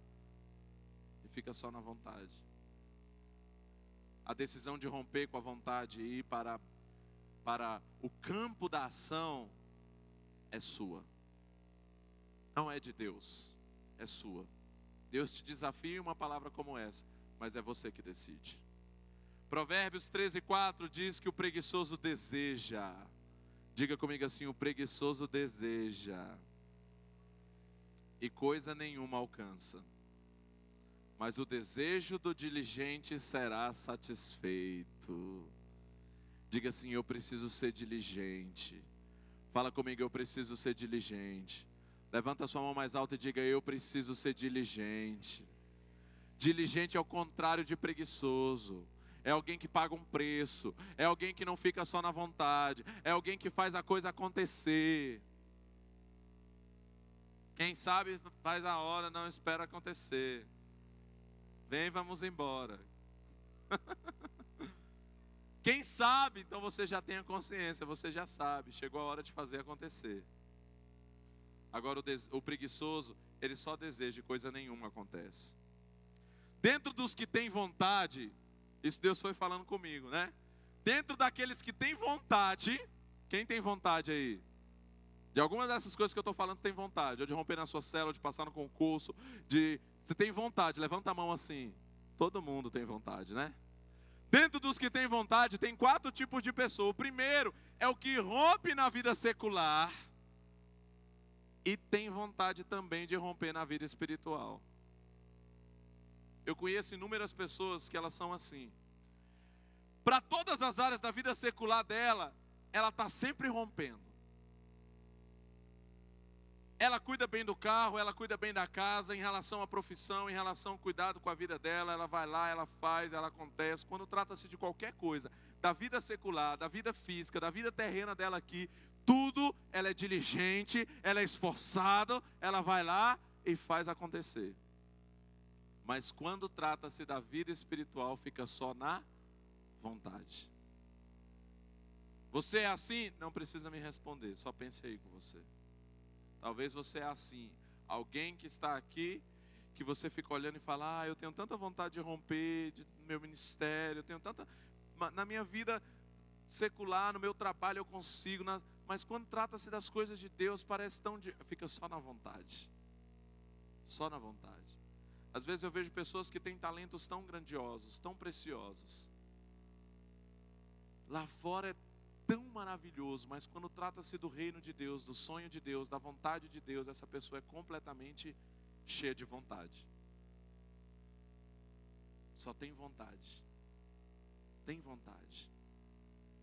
E fica só na vontade. A decisão de romper com a vontade e ir para o campo da ação é sua. Não é de Deus, é sua. Deus te desafia em uma palavra como essa, mas é você que decide. Provérbios 13:4 diz que o preguiçoso deseja. Diga comigo assim, o preguiçoso deseja e coisa nenhuma alcança. Mas o desejo do diligente será satisfeito. Diga assim, eu preciso ser diligente. Fala comigo, eu preciso ser diligente. Levanta a sua mão mais alta e diga, eu preciso ser diligente. Diligente é o contrário de preguiçoso. É alguém que paga um preço. É alguém que não fica só na vontade. É alguém que faz a coisa acontecer. Quem sabe faz a hora, não espera acontecer. Vem, vamos embora. Quem sabe, então você já tem a consciência, você já sabe, chegou a hora de fazer acontecer. Agora o preguiçoso, ele só deseja e coisa nenhuma acontece. Dentro dos que têm vontade, isso Deus foi falando comigo, né? Dentro daqueles que têm vontade, quem tem vontade aí? De algumas dessas coisas que eu estou falando, você tem vontade. Ou de romper na sua célula, de passar no concurso, você tem vontade, levanta a mão assim. Todo mundo tem vontade, né? Dentro dos que têm vontade, tem 4 tipos de pessoa. O primeiro é o que rompe na vida secular e tem vontade também de romper na vida espiritual. Eu conheço inúmeras pessoas que elas são assim. Para todas as áreas da vida secular dela, ela está sempre rompendo. Ela cuida bem do carro, ela cuida bem da casa, em relação à profissão, em relação ao cuidado com a vida dela, ela vai lá, ela faz, ela acontece. Quando trata-se de qualquer coisa, da vida secular, da vida física, da vida terrena dela aqui, tudo, ela é diligente, ela é esforçada, ela vai lá e faz acontecer. Mas quando trata-se da vida espiritual, fica só na vontade. Você é assim? Não precisa me responder, só pense aí com você. Talvez você é assim, alguém que está aqui, que você fica olhando e fala, eu tenho tanta vontade de romper no meu ministério, eu tenho tanta, na minha vida secular, no meu trabalho eu consigo, mas quando trata-se das coisas de Deus, parece fica só na vontade, só na vontade. Às vezes eu vejo pessoas que têm talentos tão grandiosos, tão preciosos, lá fora é tão maravilhoso, mas quando trata-se do reino de Deus, do sonho de Deus, da vontade de Deus, essa pessoa é completamente cheia de vontade. Só tem vontade. Tem vontade.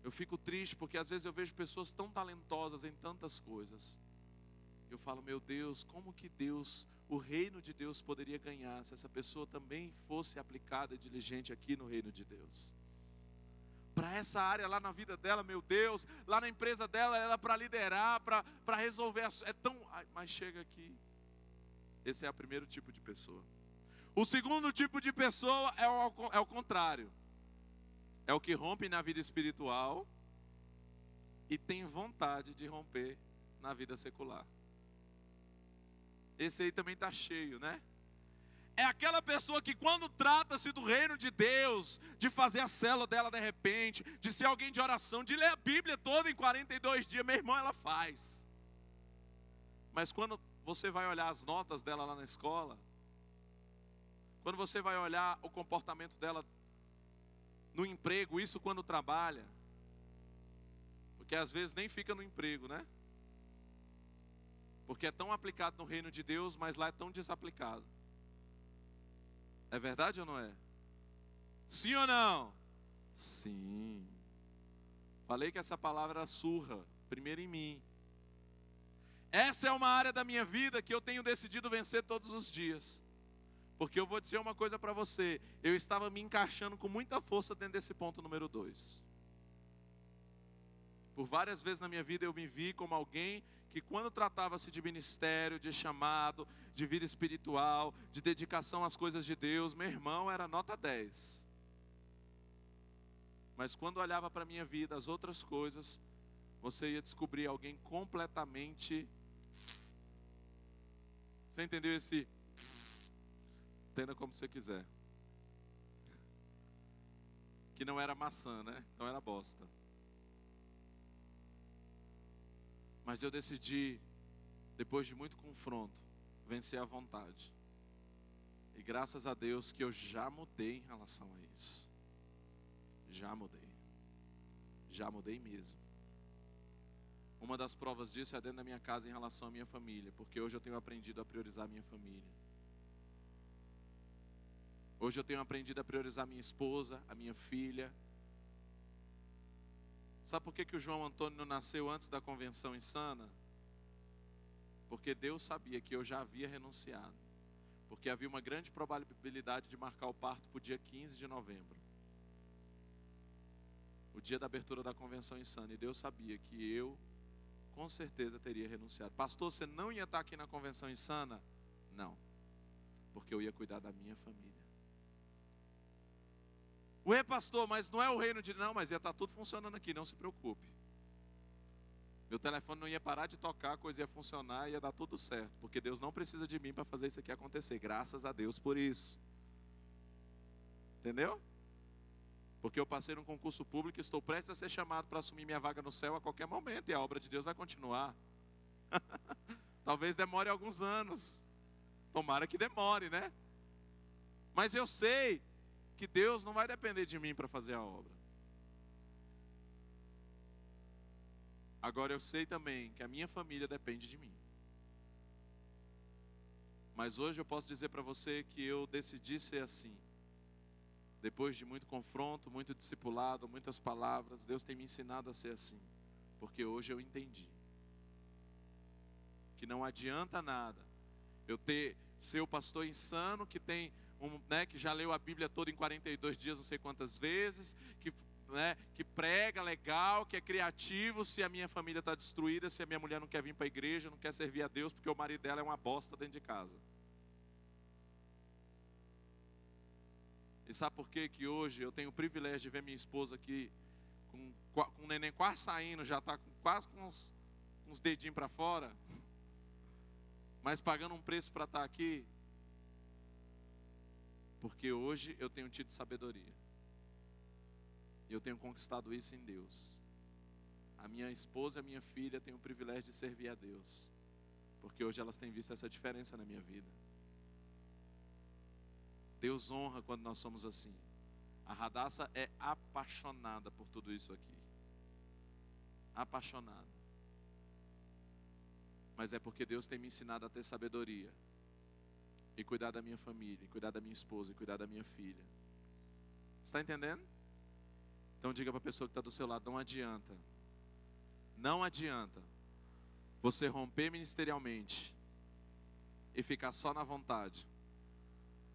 Eu fico triste porque às vezes eu vejo pessoas tão talentosas em tantas coisas. Eu falo, meu Deus, como que Deus, o reino de Deus poderia ganhar se essa pessoa também fosse aplicada e diligente aqui no reino de Deus? Para essa área lá na vida dela, meu Deus, lá na empresa dela, ela para liderar, para resolver, mas chega aqui. Esse é o primeiro tipo de pessoa. O segundo tipo de pessoa é o contrário. É o que rompe na vida espiritual e tem vontade de romper na vida secular. Esse aí também está cheio, né? É aquela pessoa que quando trata-se do reino de Deus, de fazer a célula dela de repente, de ser alguém de oração, de ler a Bíblia toda em 42 dias, meu irmão, ela faz. Mas quando você vai olhar as notas dela lá na escola, quando você vai olhar o comportamento dela no emprego, isso quando trabalha, porque às vezes nem fica no emprego, né? Porque é tão aplicado no reino de Deus, mas lá é tão desaplicado. É verdade ou não é? Sim ou não? Sim. Falei que essa palavra era surra, primeiro em mim. Essa é uma área da minha vida que eu tenho decidido vencer todos os dias. Porque eu vou dizer uma coisa para você, eu estava me encaixando com muita força dentro desse ponto número 2. Por várias vezes na minha vida eu me vi como alguém que quando tratava-se de ministério, de chamado, de vida espiritual, de dedicação às coisas de Deus, meu irmão era nota 10. Mas quando olhava para a minha vida, as outras coisas, você ia descobrir alguém completamente... Você entendeu esse... Entenda como você quiser. Que não era maçã, né? Então era bosta. Mas eu decidi, depois de muito confronto, vencer a vontade. E graças a Deus que eu já mudei em relação a isso. Já mudei. Já mudei mesmo. Uma das provas disso é dentro da minha casa em relação à minha família. Porque hoje eu tenho aprendido a priorizar a minha família. Hoje eu tenho aprendido a priorizar minha esposa, a minha filha. Sabe por que o João Antônio não nasceu antes da convenção insana? Porque Deus sabia que eu já havia renunciado. Porque havia uma grande probabilidade de marcar o parto para o dia 15 de novembro. O dia da abertura da convenção insana. E Deus sabia que eu, com certeza, teria renunciado. Pastor, você não ia estar aqui na convenção insana? Não. Porque eu ia cuidar da minha família. Ué, pastor, mas não é o reino de... Não, mas ia estar tudo funcionando aqui, não se preocupe. Meu telefone não ia parar de tocar, a coisa ia funcionar, ia dar tudo certo. Porque Deus não precisa de mim para fazer isso aqui acontecer. Graças a Deus por isso. Entendeu? Porque eu passei num concurso público e estou prestes a ser chamado para assumir minha vaga no céu a qualquer momento. E a obra de Deus vai continuar. Talvez demore alguns anos. Tomara que demore, né? Mas eu sei que Deus não vai depender de mim para fazer a obra. Agora eu sei também que a minha família depende de mim. Mas hoje eu posso dizer para você que eu decidi ser assim. Depois de muito confronto, muito discipulado, muitas palavras, Deus tem me ensinado a ser assim. Porque hoje eu entendi que não adianta nada eu ser o pastor insano que tem que já leu a Bíblia toda em 42 dias, não sei quantas vezes, que prega legal, que é criativo, se a minha família está destruída, se a minha mulher não quer vir para a igreja, não quer servir a Deus, porque o marido dela é uma bosta dentro de casa. E sabe por quê? Que hoje eu tenho o privilégio de ver minha esposa aqui, com o neném quase saindo, já está quase com uns dedinhos para fora, mas pagando um preço para estar aqui. Porque hoje eu tenho tido sabedoria. E eu tenho conquistado isso em Deus. A minha esposa e a minha filha têm o privilégio de servir a Deus. Porque hoje elas têm visto essa diferença na minha vida. Deus honra quando nós somos assim. A Radassa é apaixonada por tudo isso aqui. Apaixonada. Mas é porque Deus tem me ensinado a ter sabedoria. E cuidar da minha família, e cuidar da minha esposa, e cuidar da minha filha. Está entendendo? Então diga para a pessoa que está do seu lado, não adianta. Não adianta você romper ministerialmente e ficar só na vontade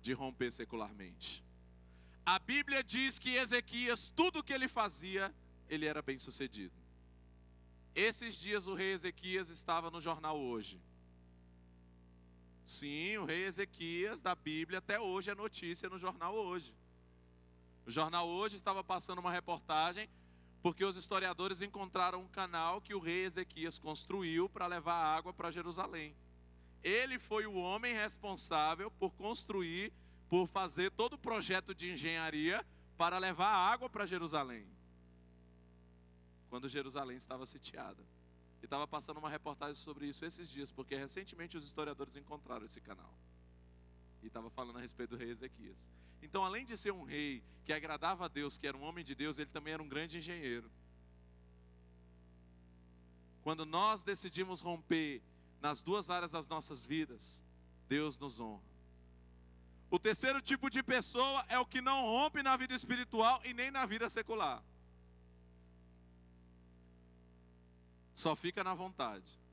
de romper secularmente. A Bíblia diz que Ezequias, tudo o que ele fazia, ele era bem sucedido. Esses dias o rei Ezequias estava no jornal Hoje. Sim, o rei Ezequias da Bíblia até hoje é notícia no jornal Hoje. O jornal Hoje estava passando uma reportagem Porque os historiadores encontraram um canal que o rei Ezequias construiu para levar água para Jerusalém. Ele foi o homem responsável por construir, por fazer todo o projeto de engenharia para levar água para Jerusalém. Quando Jerusalém estava sitiada. E estava passando uma reportagem sobre isso esses dias, porque recentemente os historiadores encontraram esse canal. E estava falando a respeito do rei Ezequias. Então, além de ser um rei que agradava a Deus, que era um homem de Deus, ele também era um grande engenheiro. Quando nós decidimos romper nas duas áreas das nossas vidas, Deus nos honra. O terceiro tipo de pessoa é o que não rompe na vida espiritual e nem na vida secular. Só fica na vontade.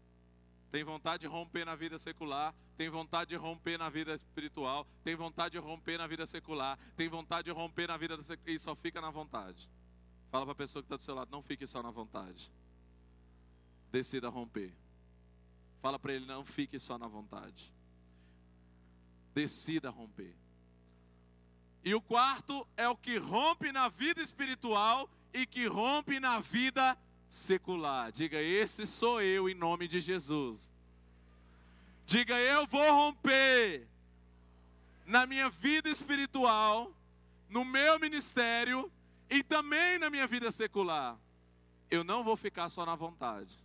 Tem vontade de romper na vida secular, tem vontade de romper na vida espiritual, tem vontade de romper na vida secular, tem vontade de romper na vida e só fica na vontade. Fala para a pessoa que está do seu lado, não fique só na vontade. Decida romper. Fala para ele, não fique só na vontade. Decida romper. E o quarto é o que rompe na vida espiritual e que rompe na vida secular. Diga, esse sou eu em nome de Jesus. Diga, eu vou romper na minha vida espiritual, no meu ministério e também na minha vida secular. Eu não vou ficar só na vontade.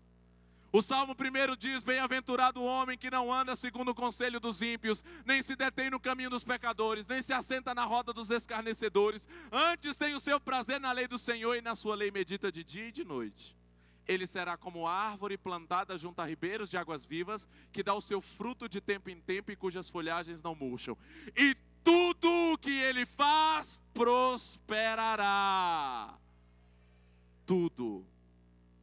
O Salmo 1 diz, bem-aventurado o homem que não anda segundo o conselho dos ímpios, nem se detém no caminho dos pecadores, nem se assenta na roda dos escarnecedores. Antes tem o seu prazer na lei do Senhor e na sua lei medita de dia e de noite. Ele será como árvore plantada junto a ribeiros de águas vivas, que dá o seu fruto de tempo em tempo e cujas folhagens não murcham. E tudo o que ele faz prosperará. Tudo.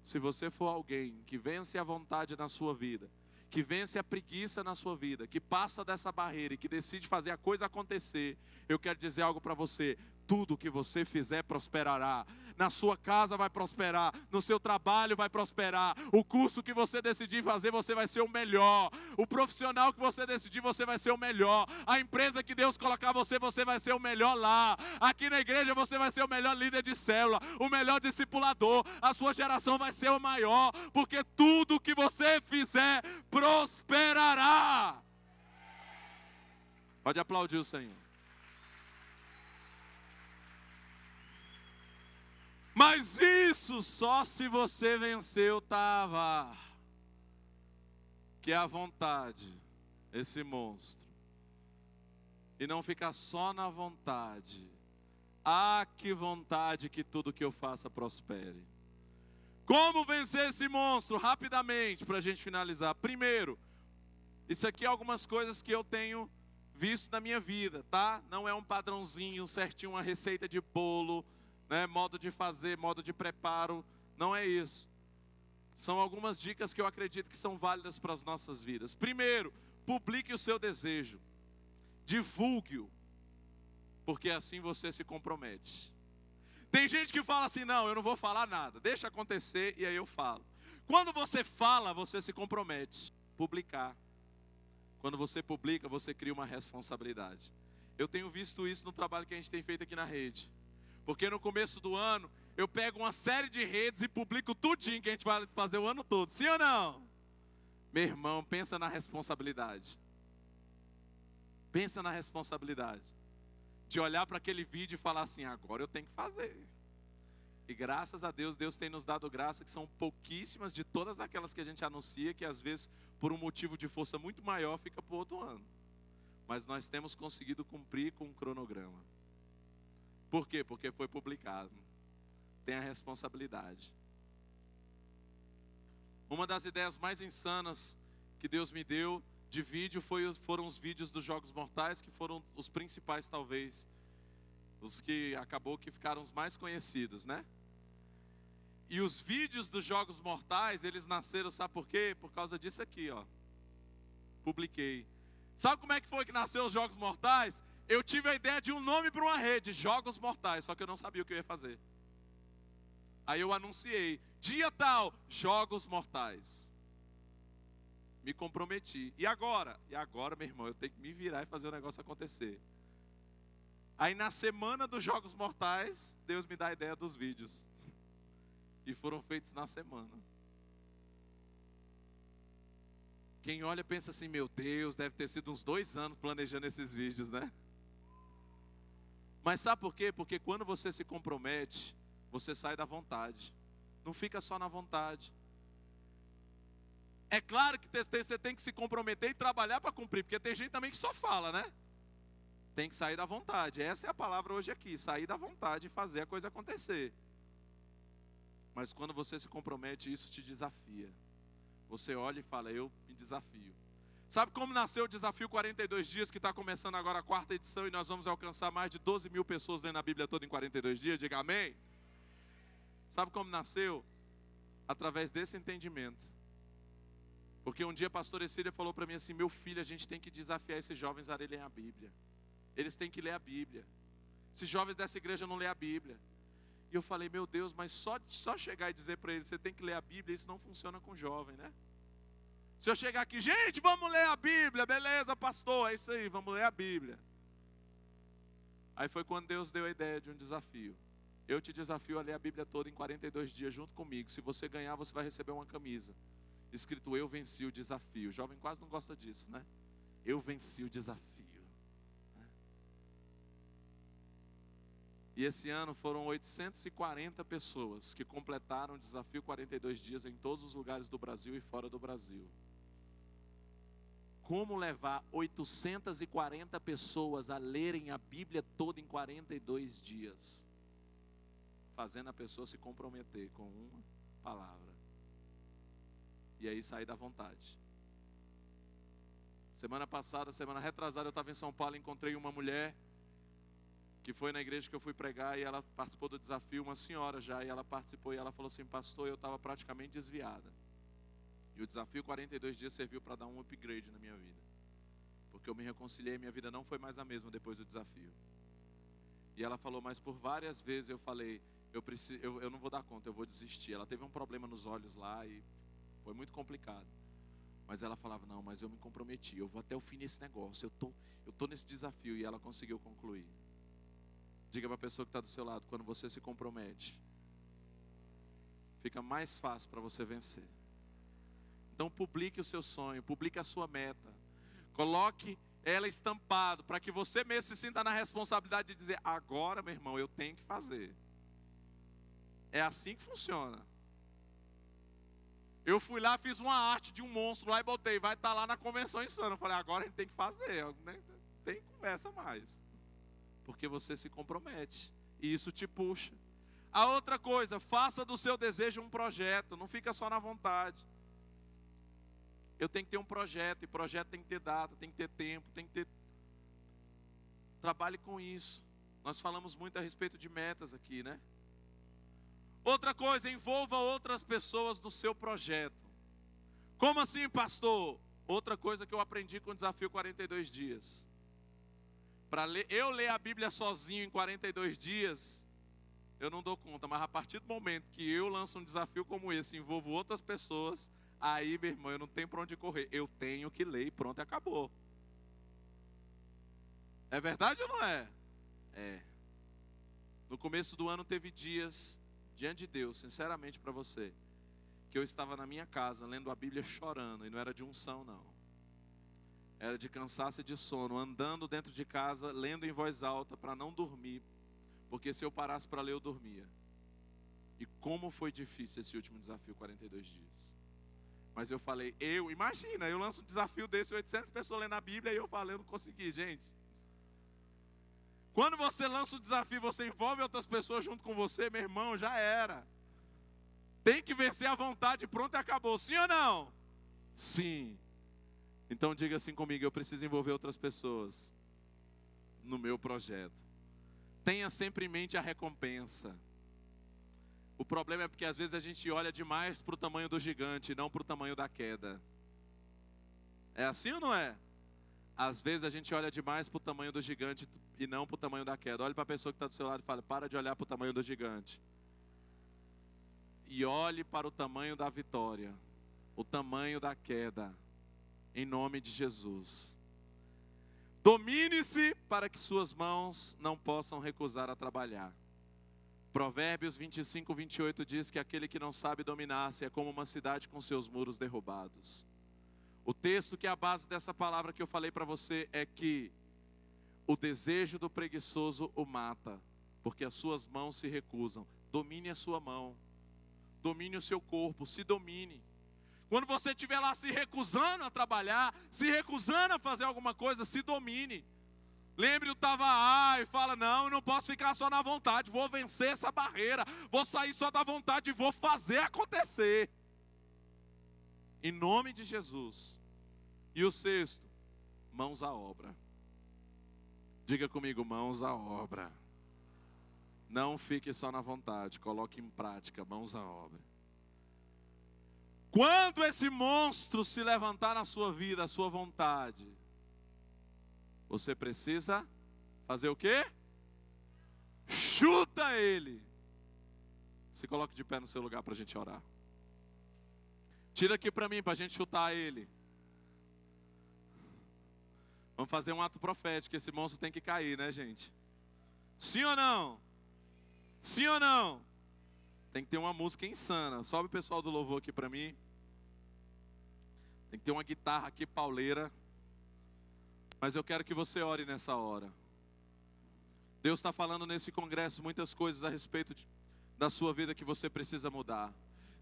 Se você for alguém que vence a vontade na sua vida, que vence a preguiça na sua vida, que passa dessa barreira e que decide fazer a coisa acontecer, eu quero dizer algo para você. Tudo que você fizer prosperará. Na sua casa vai prosperar, no seu trabalho vai prosperar. O curso que você decidir fazer, você vai ser o melhor. O profissional que você decidir, você vai ser o melhor. A empresa que Deus colocar você, você vai ser o melhor lá. Aqui na igreja você vai ser o melhor líder de célula, o melhor discipulador. A sua geração vai ser o maior, porque tudo que você fizer prosperará. Pode aplaudir o Senhor. Mas isso só se você venceu, tava. Que é a vontade, esse monstro. E não ficar só na vontade. Ah, que vontade que tudo que eu faça prospere. Como vencer esse monstro? Rapidamente, para a gente finalizar. Primeiro, isso aqui é algumas coisas que eu tenho visto na minha vida, tá? Não é um padrãozinho certinho, uma receita de bolo, né, modo de fazer, modo de preparo, não é isso. São algumas dicas que eu acredito que são válidas para as nossas vidas. Primeiro, publique o seu desejo, divulgue-o, porque assim você se compromete. Tem gente que fala assim, não, eu não vou falar nada, deixa acontecer e aí eu falo. Quando você fala, você se compromete. Publicar. Quando você publica, você cria uma responsabilidade. Eu tenho visto isso no trabalho que a gente tem feito aqui na rede. Porque no começo do ano, eu pego uma série de redes e publico tudinho que a gente vai fazer o ano todo. Sim ou não? Meu irmão, pensa na responsabilidade. Pensa na responsabilidade. De olhar para aquele vídeo e falar assim, agora eu tenho que fazer. E graças a Deus, Deus tem nos dado graça, que são pouquíssimas de todas aquelas que a gente anuncia, que às vezes, por um motivo de força muito maior, fica para o outro ano. Mas nós temos conseguido cumprir com um cronograma. Por quê? Porque foi publicado. Tem a responsabilidade. Uma das ideias mais insanas que Deus me deu de vídeo foram os vídeos dos Jogos Mortais, que foram os principais talvez, os que acabou que ficaram os mais conhecidos, né? E os vídeos dos Jogos Mortais, eles nasceram, sabe por quê? Por causa disso aqui, ó. Publiquei. Sabe como é que foi que nasceu os Jogos Mortais? Eu tive a ideia de um nome para uma rede, Jogos Mortais, só que eu não sabia o que eu ia fazer. Aí eu anunciei, dia tal, Jogos Mortais. Me comprometi. E agora? E agora, meu irmão, eu tenho que me virar e fazer o negócio acontecer. Aí na semana dos Jogos Mortais, Deus me dá a ideia dos vídeos. e foram feitos na semana. Quem olha pensa assim, meu Deus, deve ter sido uns 2 anos planejando esses vídeos, né? Mas sabe por quê? Porque quando você se compromete, você sai da vontade. Não fica só na vontade. É claro que você tem que se comprometer e trabalhar para cumprir, porque tem gente também que só fala, né? Tem que sair da vontade. Essa é a palavra hoje aqui, sair da vontade e fazer a coisa acontecer. Mas quando você se compromete, isso te desafia. Você olha e fala, eu me desafio. Sabe como nasceu o desafio 42 dias, que está começando agora a 4ª edição, e nós vamos alcançar mais de 12 mil pessoas lendo a Bíblia toda em 42 dias? Diga amém. Sabe como nasceu? Através desse entendimento. Porque um dia a pastora Cecília falou para mim assim, meu filho, a gente tem que desafiar esses jovens a lerem a Bíblia. Eles têm que ler a Bíblia. Esses jovens dessa igreja não lêem a Bíblia. E eu falei, meu Deus, mas só chegar e dizer para eles, você tem que ler a Bíblia, isso não funciona com jovem, né? Se eu chegar aqui, gente, vamos ler a Bíblia, beleza, pastor, é isso aí, vamos ler a Bíblia. Aí foi quando Deus deu a ideia de um desafio. Eu te desafio a ler a Bíblia toda em 42 dias junto comigo. Se você ganhar, você vai receber uma camisa. Escrito, eu venci o desafio. O jovem quase não gosta disso, né? Eu venci o desafio. E esse ano foram 840 pessoas que completaram o desafio 42 dias em todos os lugares do Brasil e fora do Brasil. Como levar 840 pessoas a lerem a Bíblia toda em 42 dias? Fazendo a pessoa se comprometer com uma palavra. E aí sair da vontade. Semana passada, semana retrasada, eu estava em São Paulo e encontrei uma mulher que foi na igreja que eu fui pregar e ela participou do desafio, uma senhora já, e ela participou e ela falou assim, pastor, eu estava praticamente desviada. E o desafio 42 dias serviu para dar um upgrade na minha vida. Porque eu me reconciliei, minha vida não foi mais a mesma depois do desafio. E ela falou, mas por várias vezes eu falei, eu não vou dar conta, eu vou desistir. Ela teve um problema nos olhos lá e foi muito complicado. Mas ela falava, não, mas eu me comprometi, eu vou até o fim nesse negócio, eu tô nesse desafio. E ela conseguiu concluir. Diga para a pessoa que está do seu lado, quando você se compromete, fica mais fácil para você vencer. Então publique o seu sonho, publique a sua meta. Coloque ela estampado, para que você mesmo se sinta na responsabilidade de dizer, agora, meu irmão, eu tenho que fazer. É assim que funciona. Eu fui lá, fiz uma arte de um monstro lá e botei, vai estar lá na convenção insana. Eu falei, agora a gente tem que fazer, né? Tem conversa mais. Porque você se compromete e isso te puxa. A outra coisa, faça do seu desejo um projeto, não fica só na vontade. Eu tenho que ter um projeto, e projeto tem que ter data, tem que ter tempo, tem que ter... Trabalhe com isso. Nós falamos muito a respeito de metas aqui, né? Outra coisa, envolva outras pessoas no seu projeto. Como assim, pastor? Outra coisa que eu aprendi com o desafio 42 dias. Para eu ler a Bíblia sozinho em 42 dias, eu não dou conta. Mas a partir do momento que eu lanço um desafio como esse, envolvo outras pessoas, aí, meu irmão, eu não tenho para onde correr. Eu tenho que ler e pronto, acabou. É verdade ou não é? É. No começo do ano teve dias, diante de Deus, sinceramente para você, que eu estava na minha casa lendo a Bíblia chorando, e não era de unção não. Era de cansaço e de sono, andando dentro de casa, lendo em voz alta para não dormir, porque se eu parasse para ler eu dormia. E como foi difícil esse último desafio, 42 dias. Mas eu falei, imagina, eu lanço um desafio desse, 800 pessoas lendo a Bíblia, e eu falei, eu não consegui, gente. Quando você lança um desafio, você envolve outras pessoas junto com você, meu irmão, já era. Tem que vencer a vontade, pronto e acabou, sim ou não? Sim. Então diga assim comigo, eu preciso envolver outras pessoas no meu projeto. Tenha sempre em mente a recompensa. O problema é porque às vezes a gente olha demais para o tamanho do gigante, não para o tamanho da queda. É assim ou não é? Às vezes a gente olha demais para o tamanho do gigante e não para o tamanho da queda. Olhe para a pessoa que está do seu lado e fala, para de olhar para o tamanho do gigante. E olhe para o tamanho da vitória, o tamanho da queda. Em nome de Jesus. Domine-se para que suas mãos não possam recusar a trabalhar. Provérbios 25, 28 diz que aquele que não sabe dominar-se é como uma cidade com seus muros derrubados. O texto que é a base dessa palavra que eu falei para você é que o desejo do preguiçoso o mata, porque as suas mãos se recusam. Domine a sua mão, domine o seu corpo, se domine. Quando você estiver lá se recusando a trabalhar, se recusando a fazer alguma coisa, se domine. Lembre o Tava e fala, não, eu não posso ficar só na vontade, vou vencer essa barreira, vou sair só da vontade e vou fazer acontecer. Em nome de Jesus. E o sexto, mãos à obra. Diga comigo, mãos à obra. Não fique só na vontade, coloque em prática, mãos à obra. Quando esse monstro se levantar na sua vida, a sua vontade, você precisa fazer o quê? Chuta ele. Se coloque de pé no seu lugar para a gente orar. Tira aqui para mim, para a gente chutar ele. Vamos fazer um ato profético, esse monstro tem que cair, né, gente? Sim ou não? Sim ou não? Tem que ter uma música insana. Sobe o pessoal do louvor aqui para mim. Tem que ter uma guitarra aqui pauleira. Mas eu quero que você ore nessa hora. Deus está falando nesse congresso muitas coisas a respeito da sua vida que você precisa mudar.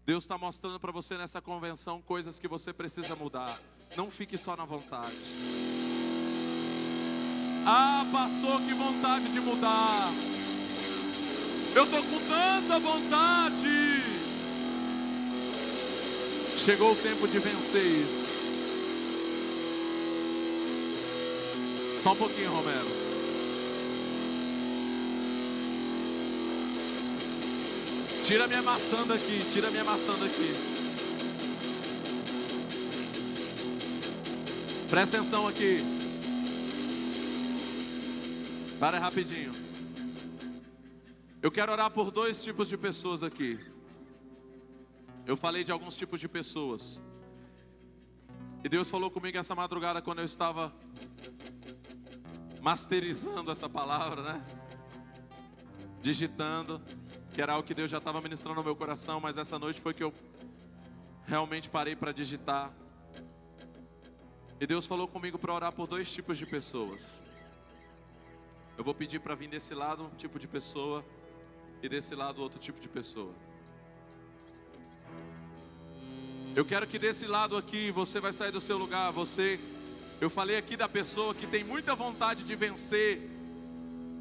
Deus está mostrando para você nessa convenção coisas que você precisa mudar. Não fique só na vontade. Ah, pastor, que vontade de mudar. Eu estou com tanta vontade. Chegou o tempo de vencer isso. Só um pouquinho, Romero. Tira minha maçã daqui, tira minha maçã daqui. Presta atenção aqui. Para rapidinho. Eu quero orar por dois tipos de pessoas aqui. Eu falei de alguns tipos de pessoas. E Deus falou comigo essa madrugada quando eu estava masterizando essa palavra, né? Digitando, que era algo que Deus já estava ministrando no meu coração, mas essa noite foi que eu realmente parei para digitar. E Deus falou comigo para orar por dois tipos de pessoas. Eu vou pedir para vir desse lado um tipo de pessoa e desse lado outro tipo de pessoa. Eu quero que desse lado aqui você vai sair do seu lugar, eu falei aqui da pessoa que tem muita vontade de vencer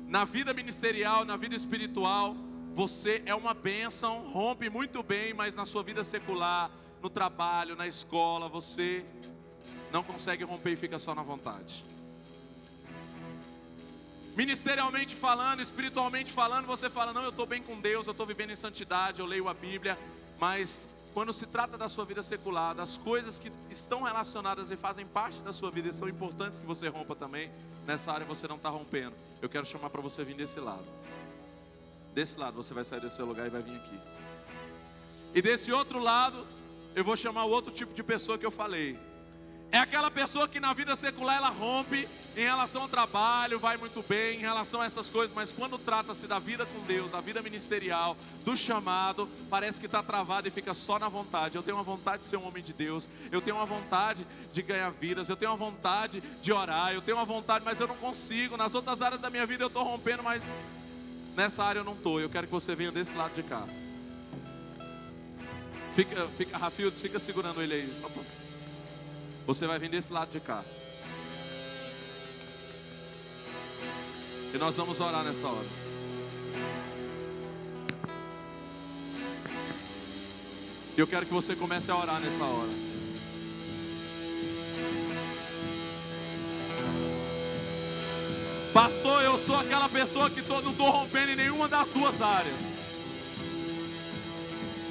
na vida ministerial, na vida espiritual. Você é uma bênção, rompe muito bem, mas na sua vida secular, no trabalho, na escola, você não consegue romper e fica só na vontade. Ministerialmente falando, espiritualmente falando, você fala, não, eu estou bem com Deus, eu estou vivendo em santidade, eu leio a Bíblia, mas quando se trata da sua vida secular, das coisas que estão relacionadas e fazem parte da sua vida e são importantes que você rompa também, nessa área você não está rompendo. Eu quero chamar para você vir desse lado. Desse lado você vai sair desse seu lugar e vai vir aqui. E desse outro lado, eu vou chamar o outro tipo de pessoa que eu falei. É aquela pessoa que na vida secular ela rompe em relação ao trabalho, vai muito bem em relação a essas coisas, mas quando trata-se da vida com Deus, da vida ministerial, do chamado, parece que está travado e fica só na vontade. Eu tenho uma vontade de ser um homem de Deus, eu tenho uma vontade de ganhar vidas, eu tenho uma vontade de orar, eu tenho uma vontade, mas eu não consigo. Nas outras áreas da minha vida eu estou rompendo, mas nessa área eu não estou. Eu quero que você venha desse lado de cá. Rafields, fica segurando ele aí, só pra... Você vai vir desse lado de cá. E nós vamos orar nessa hora. Eu quero que você comece a orar nessa hora. Pastor, eu sou aquela pessoa que não estou rompendo em nenhuma das duas áreas.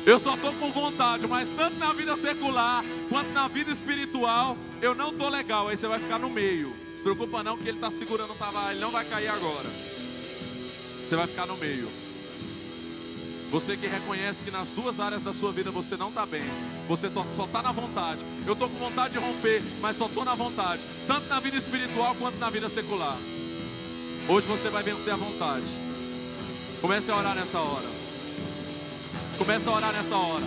Eu só estou com vontade, mas tanto na vida secular quanto na vida espiritual, eu não estou legal. Aí você vai ficar no meio. Não se preocupa não que ele está segurando o tava, ele não vai cair agora. Você vai ficar no meio. Você que reconhece que nas duas áreas da sua vida você não está bem, você só está na vontade. Eu estou com vontade de romper, mas só estou na vontade, tanto na vida espiritual quanto na vida secular. Hoje você vai vencer a vontade. Comece a orar nessa hora. Começa a orar nessa hora.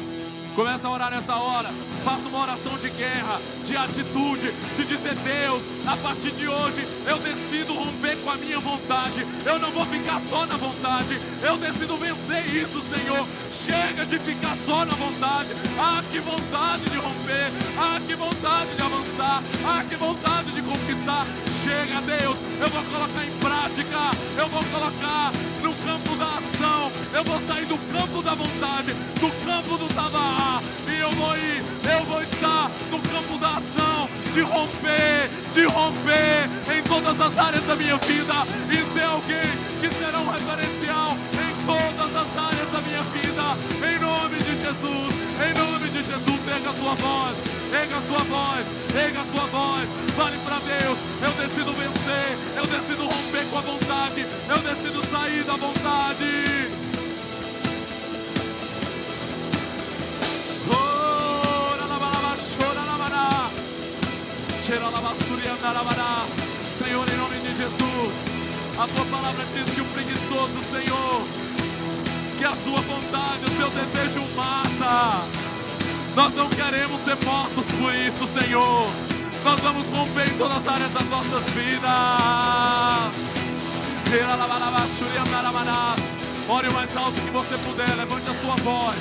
Começa a orar nessa hora. Faça uma oração de guerra, de atitude, de dizer: Deus, a partir de hoje eu decido romper com a minha vontade. Eu não vou ficar só na vontade. Eu decido vencer isso, Senhor. Chega de ficar só na vontade. Ah, que vontade de romper. Ah, que vontade de avançar. Ah, que vontade de conquistar. Chega, Deus, eu vou colocar em prática. Eu vou colocar no campo da ação. Eu vou sair do campo da vontade, do campo do tabaá, e eu vou estar no campo da ação, de romper em todas as áreas da minha vida, e ser alguém que será um referencial em todas as áreas da minha vida, em nome de Jesus, em nome de Jesus. Erga a sua voz, erga a sua voz, erga a sua voz, fale para Deus: eu decido vencer, eu decido romper com a vontade, eu decido sair da vontade. Senhor, em nome de Jesus, a tua palavra diz que o preguiçoso, Senhor, que a sua vontade, o seu desejo mata. Nós não queremos ser mortos por isso, Senhor. Nós vamos romper em todas as áreas das nossas vidas. Ore o mais alto que você puder, levante a sua voz,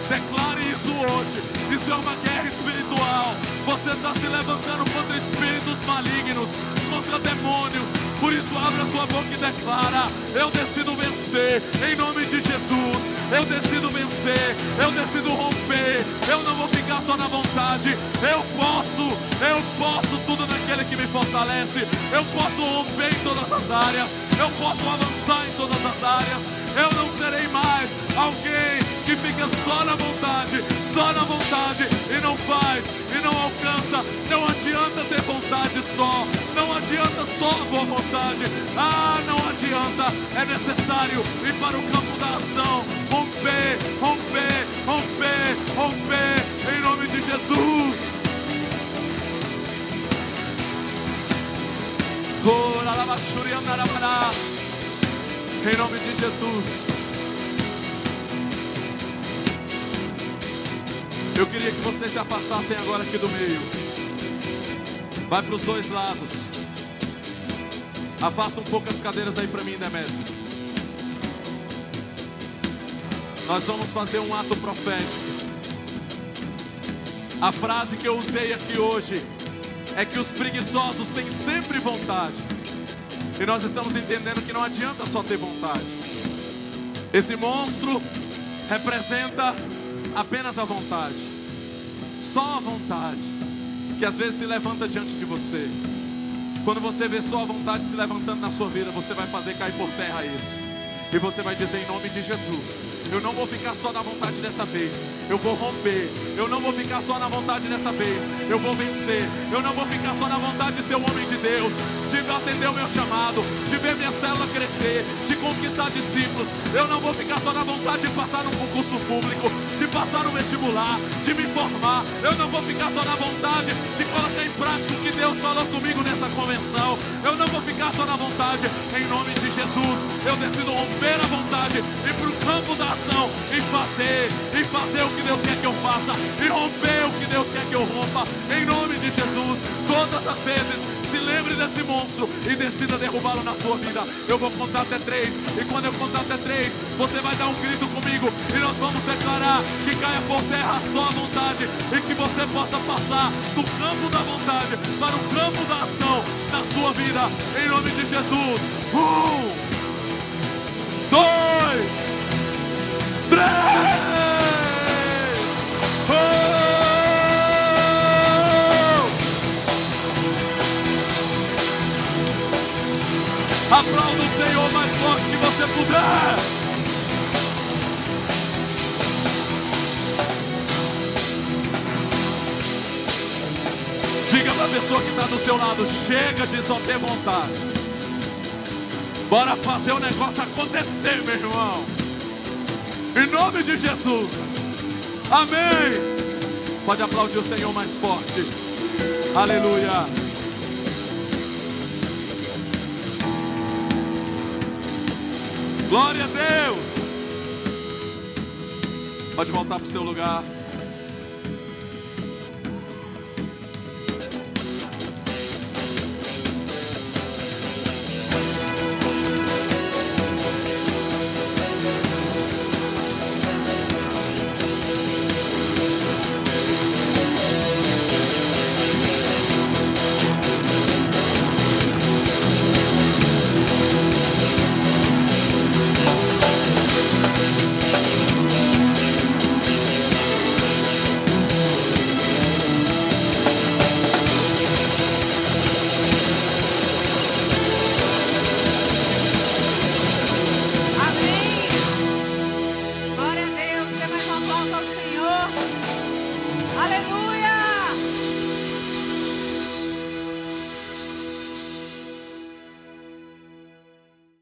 declare isso hoje. Isso é uma guerra espiritual. Você está se levantando contra espíritos malignos, contra demônios. Por isso abra a sua boca e declara: eu decido vencer, em nome de Jesus. Eu decido vencer, eu decido romper. Eu não vou ficar só na vontade. Eu posso tudo naquele que me fortalece. Eu posso romper em todas as áreas. Eu posso avançar em todas as áreas. Eu não serei mais alguém que fica só na vontade e não faz, e não alcança. Não adianta ter vontade só, não adianta só a boa vontade. Ah, não adianta, é necessário ir para o campo da ação, romper, romper, romper, romper, em nome de Jesus. Em nome de Jesus. Eu queria que vocês se afastassem agora aqui do meio. Vai para os dois lados. Afasta um pouco as cadeiras aí para mim, Demetrio. Nós vamos fazer um ato profético. A frase que eu usei aqui hoje é que os preguiçosos têm sempre vontade. E nós estamos entendendo que não adianta só ter vontade. Esse monstro representa apenas a vontade. Só a vontade, que às vezes se levanta diante de você. Quando você vê só a vontade se levantando na sua vida, você vai fazer cair por terra isso. E você vai dizer: em nome de Jesus, eu não vou ficar só na vontade dessa vez. Eu vou romper. Eu não vou ficar só na vontade dessa vez. Eu vou vencer. Eu não vou ficar só na vontade de ser um homem de Deus, de atender o meu chamado, de ver minha célula crescer, de conquistar discípulos. Eu não vou ficar só na vontade de passar num concurso público, de passar no vestibular, de me formar. Eu não vou ficar só na vontade de colocar em prática o que Deus falou comigo nessa convenção. Eu não vou ficar só na vontade. Em nome de Jesus, eu decido romper a vontade, ir para o campo da ação e fazer o que Deus quer que eu faça, e romper o que Deus quer que eu rompa. Em nome de Jesus, todas as vezes, se lembre desse monstro e decida derrubá-lo na sua vida. Eu vou contar até 3, e quando eu contar até 3, você vai dar um grito comigo, e nós vamos declarar que caia por terra a sua vontade, e que você possa passar do campo da vontade para o campo da ação na sua vida, em nome de Jesus. 1, 2, 3. Aplauda o Senhor mais forte que você puder. Diga para a pessoa que está do seu lado: chega de só ter vontade. Bora fazer o negócio acontecer, meu irmão. Em nome de Jesus. Amém. Pode aplaudir o Senhor mais forte. Aleluia. Glória a Deus. Pode voltar para o seu lugar. Aleluia.